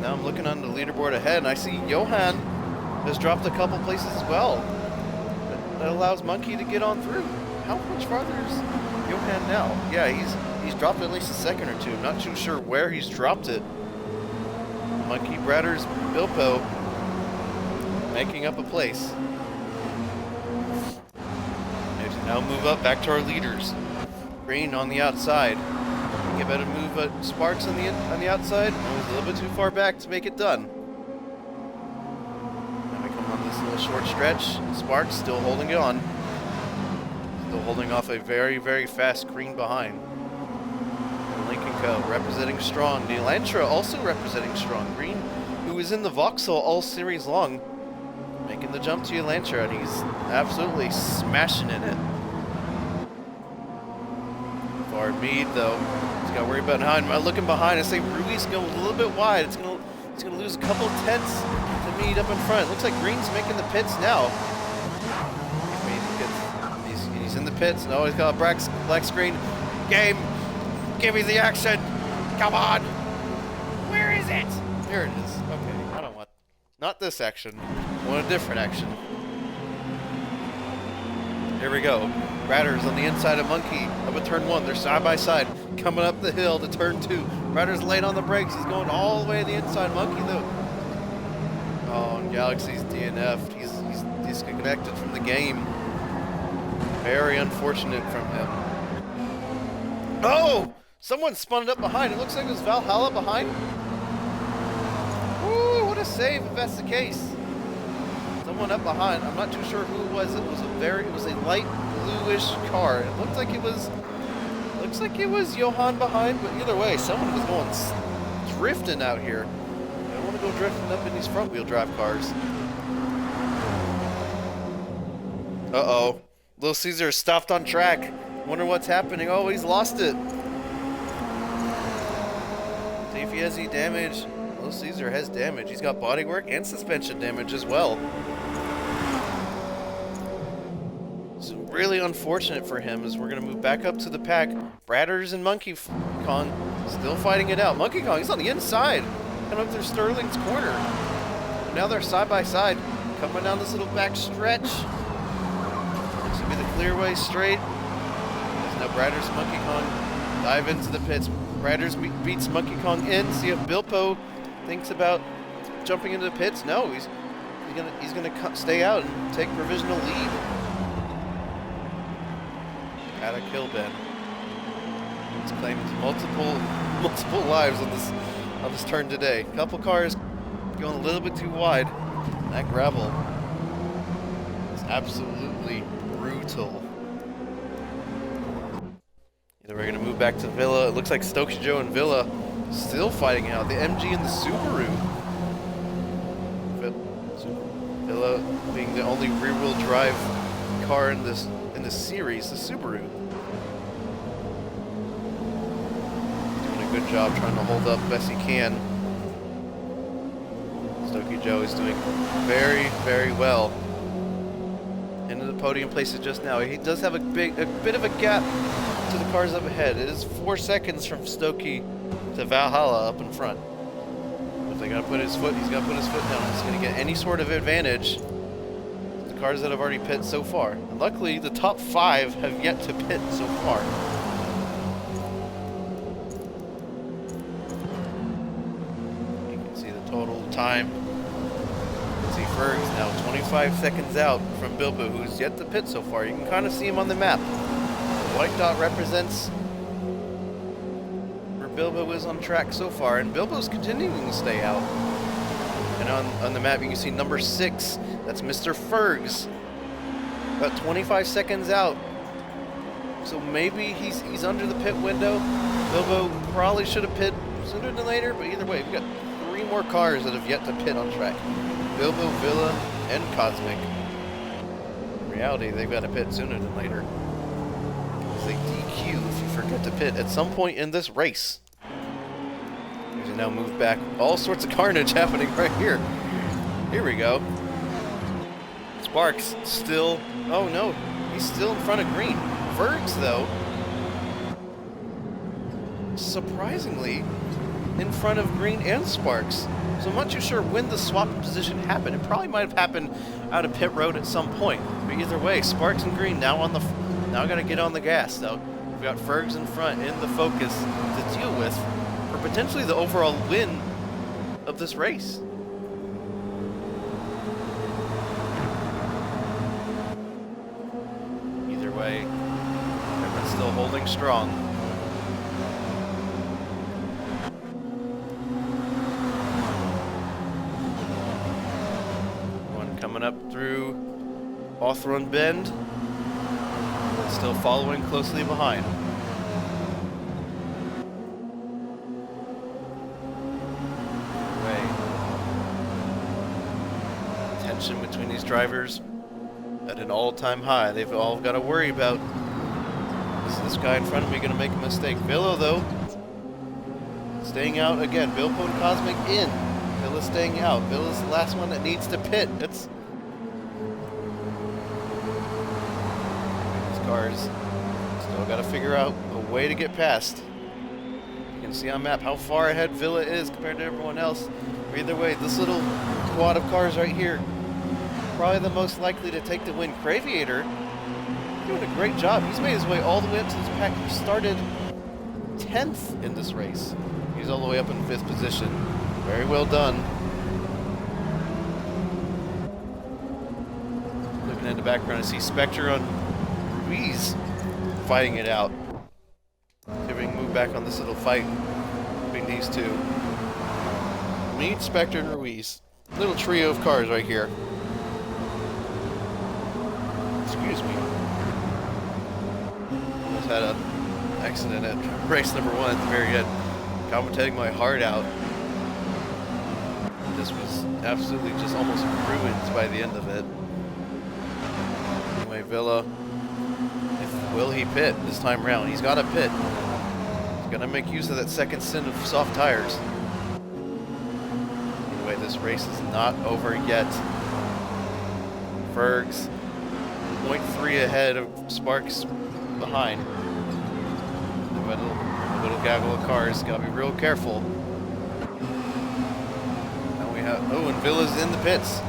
Now I'm looking on the leaderboard ahead, and I see Johan has dropped a couple places as well. That allows Monkey to get on through. How much farther is Johan now? Yeah, he's dropped at least a second or two. I'm not too sure where he's dropped it. Monkey Bratters Bilpo making up a place. Now move up back to our leaders. Green on the outside. Get better move Sparks on the outside. Oh, a little bit too far back to make it done. Now we come on this little short stretch. Sparks still holding it on. Still holding off a very, very fast Green behind. Lincoln Co. representing strong. The Elantra also representing strong. Green, who is in the Vauxhall all series long, making the jump to Elantra, and he's absolutely smashing in it. For Mead, though, he's got to worry about behind. Looking behind, I say Rui's going a little bit wide. He's gonna lose a couple of tenths to Mead up in front. It looks like Green's making the pits now. He's in the pits. No, he's got a black screen. Game, give me the action. Come on. Where is it? Here it is. Okay, I don't want, not this action. I want a different action. Here we go. Ratters on the inside of Monkey up at turn 1. They're side by side coming up the hill to turn 2. Ratters late on the brakes. He's going all the way to the inside. Monkey though. Oh, and Galaxy's DNF'd. He's disconnected from the game. Very unfortunate from him. Oh! Someone spun it up behind. It looks like it was Valhalla behind. Woo! What a save if that's the case. Someone up behind. I'm not too sure who it was. It was a light bluish car. It looked like it was Johan behind, but either way, someone was going drifting out here. I don't want to go drifting up in these front wheel drive cars. Uh-oh. Little Caesar stopped on track. Wonder what's happening. Oh, he's lost it. See if he has any damage. Little Caesar has damage. He's got bodywork and suspension damage as well. So really unfortunate for him as we're going to move back up to the pack. Bratters and Monkey Kong still fighting it out. Monkey Kong, he's on the inside. Coming up through Sterling's corner. Now they're side by side. Coming down this little back stretch. This will be the clear way straight. There's no Bratters and Monkey Kong dive into the pits. Bratters beats Monkey Kong in. See if Bilpo thinks about jumping into the pits. No, he's gonna stay out and take provisional lead. At a kill Ben. It's claimed multiple lives on this turn today. Couple cars going a little bit too wide. That gravel is absolutely brutal. Either we're gonna move back to Villa. It looks like Stokes Joe and Villa still fighting out. The MG and the Subaru. Villa being the only rear-wheel drive car in this series, the Subaru. Doing a good job trying to hold up best he can. Stokey Joe is doing very, very well. Into the podium places just now. He does have a bit of a gap to the cars up ahead. It is 4 seconds from Stokey to Valhalla up in front. If they gotta put his foot, he's gotta put his foot down. He's gonna get any sort of advantage. The cars that have already pit so far. And luckily, the top 5 have yet to pit so far. You can see the total time. You can see Ferg's now 25 seconds out from Bilbo, who's yet to pit so far. You can kind of see him on the map. The white dot represents where Bilbo is on track so far, and Bilbo's continuing to stay out. And on the map, you can see number 6. That's Mr. Fergs. About 25 seconds out So maybe he's under the pit window. Bilbo probably should have pit sooner than later, but either way, we've got 3 more cars that have yet to pit on track. Bilbo, Villa, and Cosmic. In reality, they've got to pit sooner than later. Because they DQ if you forget to pit at some point in this race. There's now moved back. All sorts of carnage happening right here. Here we go. Sparks still... Oh no, he's still in front of green. Fergs, though, surprisingly, in front of green and Sparks. So I'm not too sure when the swap position happened. It probably might have happened out of pit road at some point. But either way, Sparks and green now got to get on the gas. So we've got Fergs in front in the focus to deal with for potentially the overall win of this race. Either way, everyone's still holding strong. One coming up through Hawthorne Bend, still following closely behind. Tension between these drivers at an all-time high. They've all got to worry about, is this guy in front of me going to make a mistake? Villa, though, staying out again. Bilbo and Cosmic in. Villa staying out. Villa's the last one that needs to pit. These cars still got to figure out a way to get past. You can see on map how far ahead Villa is compared to everyone else. But either way, this little squad of cars right here, probably the most likely to take the win. Craviator doing a great job. He's made his way all the way up to this pack. He started 10th in this race. He's all the way up in 5th position. Very well done. Looking in the background, I see Spectre on Ruiz fighting it out. See if we can move back on this little fight between these two. Meet Spectre and Ruiz. Little trio of cars right here. Excuse me. Almost had an accident at race number 1 at the very end. Commentating my heart out. This was absolutely just almost ruined by the end of it. Anyway, Villa, will he pit this time around? He's got to pit. He's going to make use of that second stint of soft tires. Anyway, this race is not over yet. Fergs 0.3 ahead of Sparks behind. A little gaggle of cars. Gotta be real careful. Now we have... Oh, and Villa's in the pits.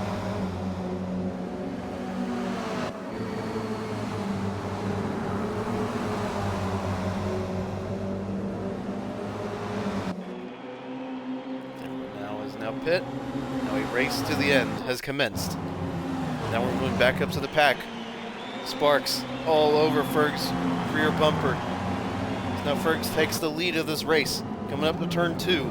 Now pit. Now a race to the end has commenced. Now we're moving back up to the pack. Sparks all over Ferg's rear bumper. Now Fergs takes the lead of this race. Coming up to turn 2. He's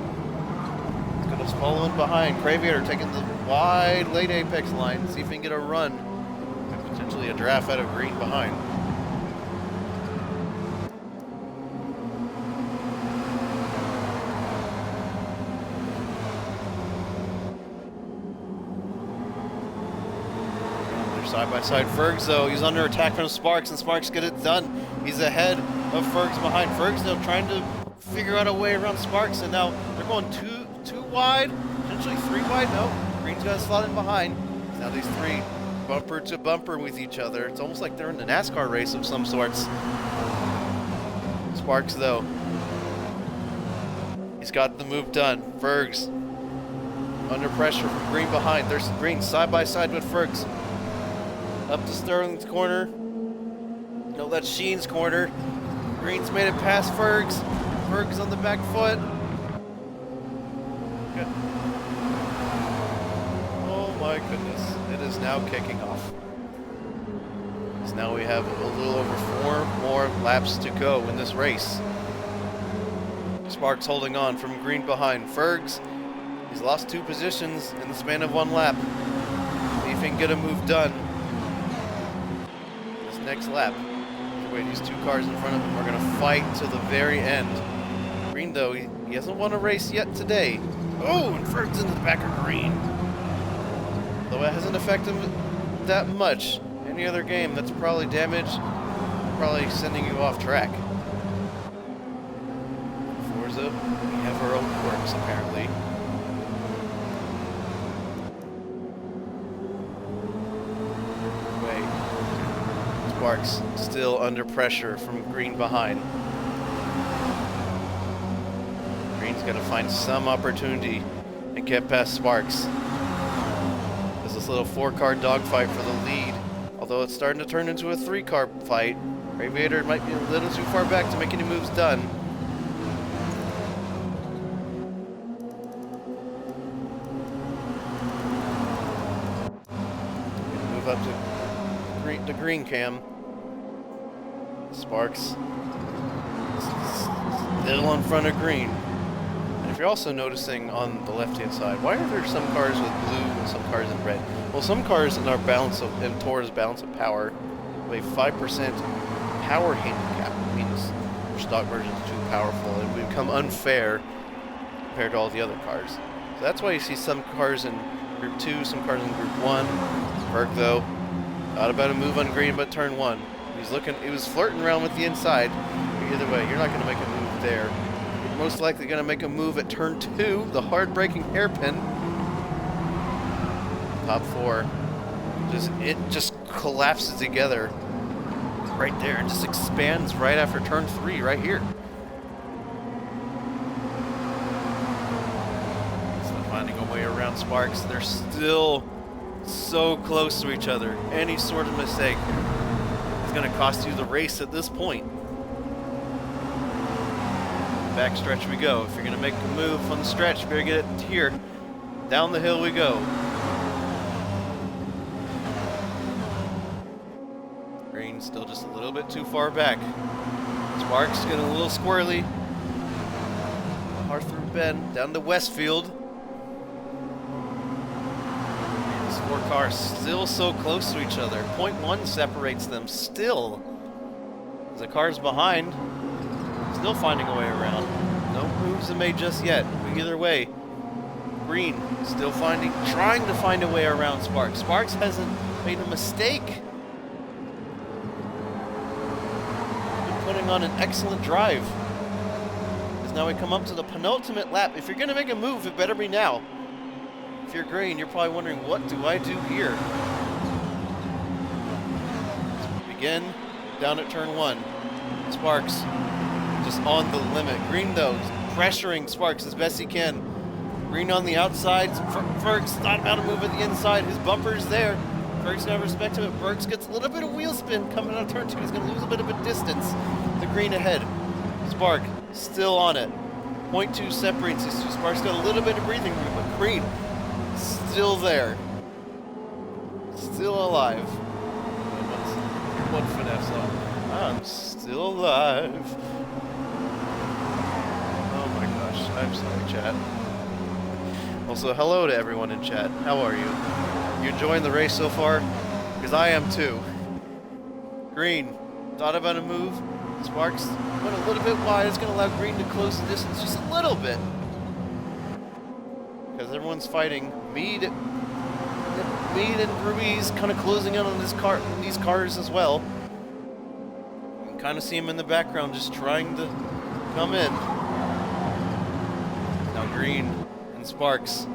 got us following behind. Craviator taking the wide late apex line. See if he can get a run. And potentially a draft out of green behind. Side by side, Fergs though, he's under attack from Sparks, and Sparks get it done. He's ahead of Fergs behind. Fergs now trying to figure out a way around Sparks, and now they're going two wide, potentially 3 wide. No, Green's got to slot in behind. Now these 3 bumper to bumper with each other. It's almost like they're in a NASCAR race of some sorts. Sparks though, he's got the move done. Fergs under pressure from Green behind. There's Green side by side with Fergs. Up to Sterling's corner. No, that's Sheen's corner. Green's made it past Fergs. Fergs on the back foot. Good. Oh my goodness. It is now kicking off. So now we have a little over 4 more laps to go in this race. Sparks holding on from Green behind. Fergs, he's lost 2 positions in the span of 1 lap. See if he can get a move done. Next lap. straightaway. These two cars in front of him are going to fight to the very end. Green, though, he hasn't won a race yet today. Oh, and Ferg's into the back of Green. Though it hasn't affected him that much. Any other game, that's probably damage, probably sending you off track. Forza, we have our own quirks, apparently. Wait. Sparks still under pressure from Green behind. Green's got to find some opportunity and get past Sparks. There's this little 4-car dogfight for the lead, although it's starting to turn into a 3-car fight. Aviator might be a little too far back to make any moves done. Move up to green cam. Sparks still in front of Green. And if you're also noticing on the left-hand side, why are there some cars with blue and some cars in red? Well, some cars in our in TORA's balance of power have a 5% power handicap. It means their stock version is too powerful and we become unfair compared to all the other cars. So that's why you see some cars in Group 2, some cars in Group 1. Berg, though, thought about a move on Green, but turn 1. He was flirting around with the inside. But either way, you're not going to make a move there. You're most likely going to make a move at turn 2, the hard-braking hairpin. Top 4. It just collapses together right there and just expands right after turn 3, right here. So finding a way around Sparks. They're still so close to each other. Any sort of mistake is going to cost you the race at this point. Backstretch we go. If you're going to make a move on the stretch, you better get it here. Down the hill we go. Green still just a little bit too far back. Sparks getting a little squirrely. Arthur Bend down to Westfield. These 4 cars still so close to each other. 0.1 separates them still. The cars behind still finding a way around. No moves are made just yet. But either way, Green still trying to find a way around Sparks. Sparks hasn't made a mistake. Been putting on an excellent drive. As now we come up to the penultimate lap. If you're going to make a move, it better be now. If you're Green, you're probably wondering, what do I do here? So we begin down at turn 1. Sparks just on the limit. Green, though, pressuring Sparks as best he can. Green on the outside. Ferg's thought about a move at the inside. His bumper's there. Ferg's going to respect him. Bergs gets a little bit of wheel spin coming out of turn 2. He's going to lose a bit of a distance. The Green ahead. Spark still on it. 0.2 separates these two. Spark's got a little bit of breathing room, but Green still there. Still alive. One finesse song. I'm still alive. Oh my gosh. I'm sorry, chat. Also, hello to everyone in chat. How are you? You enjoying the race so far? Because I am too. Green, thought about a move. Sparks went a little bit wide. It's going to allow Green to close the distance just a little bit. Because everyone's fighting. Mead and Ruiz kind of closing in on these cars as well. You can kind of see him in the background just trying to come in. Now Green and Sparks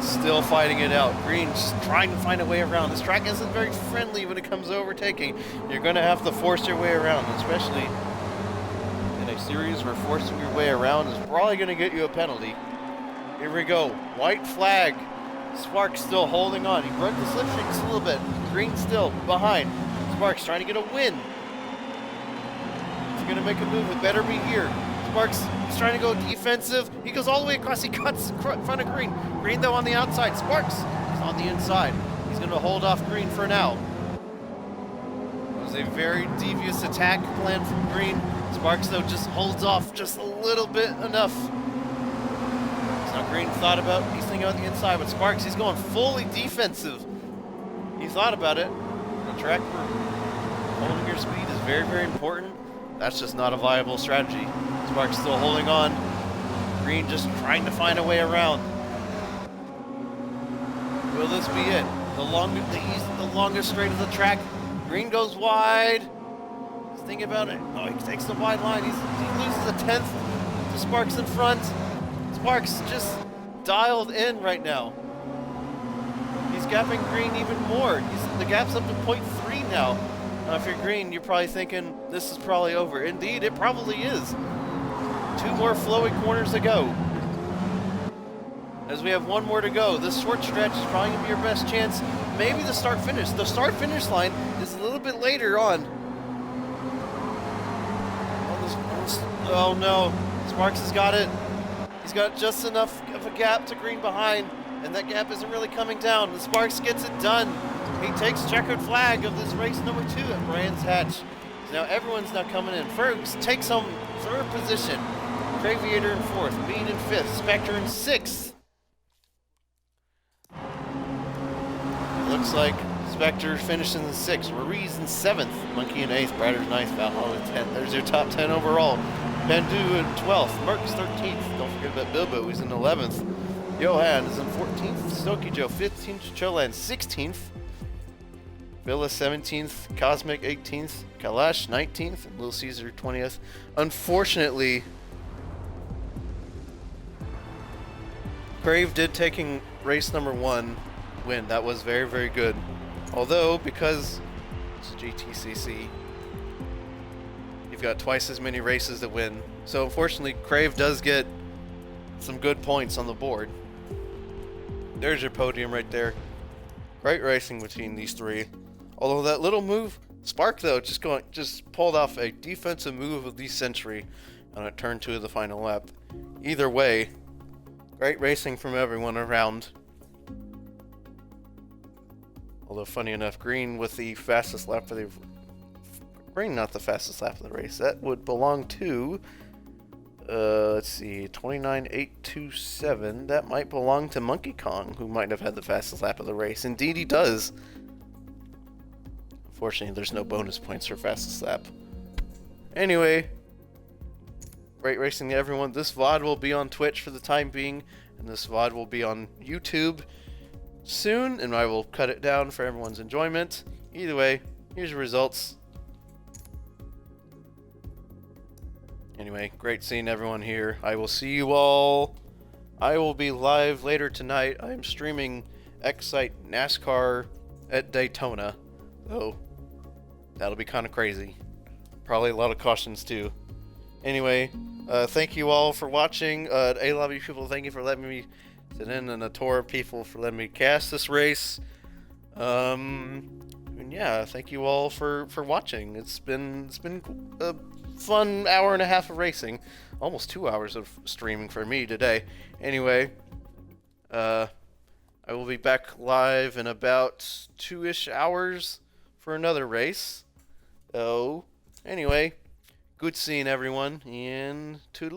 still fighting it out. Green just trying to find a way around. This track isn't very friendly when it comes to overtaking. You're going to have to force your way around, especially in a series where forcing your way around is probably going to get you a penalty. Here we go. White flag. Sparks still holding on. He broke the slipstream just a little bit. Green still behind. Sparks trying to get a win. If you're going to make a move, it better be here. Sparks is trying to go defensive. He goes all the way across. He cuts in front of Green. Green, though, on the outside. Sparks is on the inside. He's going to hold off Green for now. It was a very devious attack plan from Green. Sparks, though, just holds off just a little bit enough. So Green thought about, he's thinking about the inside, but Sparks, he's going fully defensive. He thought about it. The track for holding your speed is very, very important, that's just not a viable strategy. Sparks still holding on. Green just trying to find a way around. Will this be it? The longest straight of the track. Green goes wide. He's thinking about it. Oh, he takes the wide line. He loses a 10th to Sparks in front. Sparks just dialed in right now. He's gapping Green even more. The gap's up to 0.3 now. Now, if you're Green, you're probably thinking this is probably over. Indeed, it probably is. 2 more flowy corners to go. As we have 1 more to go, this short stretch is probably going to be your best chance. Maybe the start-finish. The start-finish line is a little bit later on. Oh no, Sparks has got it. He's got just enough of a gap to Green behind, and that gap isn't really coming down. The Sparks gets it done. He takes checkered flag of this race number 2 at Brands Hatch. So now everyone's now coming in. Fergs takes home 3rd position. Craviator in 4th, Bean in 5th, Spectre in 6th. Looks like Spectre finishes in 6th, Ruiz in 7th, Monkey in 8th, Bradder's 9th, Valhalla in 10th. There's your top 10 overall. Bandu in 12th, Merck's 13th. Don't forget about Bilbo, he's in 11th. Johan is in 14th, Stokey Joe 15th, Cholan 16th, Villa 17th, Cosmic 18th, Kalash 19th, and Little Caesar 20th. Unfortunately, Crave did taking race number 1 win. That was very, very good. Although, because it's GTCC, you've got twice as many races to win. So unfortunately, Crave does get some good points on the board. There's your podium right there. Great racing between these 3. Although that little move, Spark though, just pulled off a defensive move of the century on a turn 2 of the final lap. Either way, great racing from everyone around. Although funny enough, Green with the fastest lap for the Green, not the fastest lap of the race. That would belong to let's see, 29.827. That might belong to Monkey Kong, who might have had the fastest lap of the race. Indeed, he does. Unfortunately, there's no bonus points for fastest lap. Anyway, great racing to everyone. This VOD will be on Twitch for the time being, and this VOD will be on YouTube soon, and I will cut it down for everyone's enjoyment. Either way, here's your results. Anyway, great seeing everyone here. I will see you all. I will be live later tonight. I'm streaming Excite NASCAR at Daytona. Oh, that'll be kind of crazy. Probably a lot of cautions too. Anyway, thank you all for watching. A lot of you people, thank you for letting me sit in, and the TORA people for letting me cast this race. And yeah, thank you all for watching. It's been a fun hour and a half of racing, almost 2 hours of streaming for me today. Anyway, I will be back live in about 2-ish hours for another race. So anyway, good seeing everyone, and toodaloo.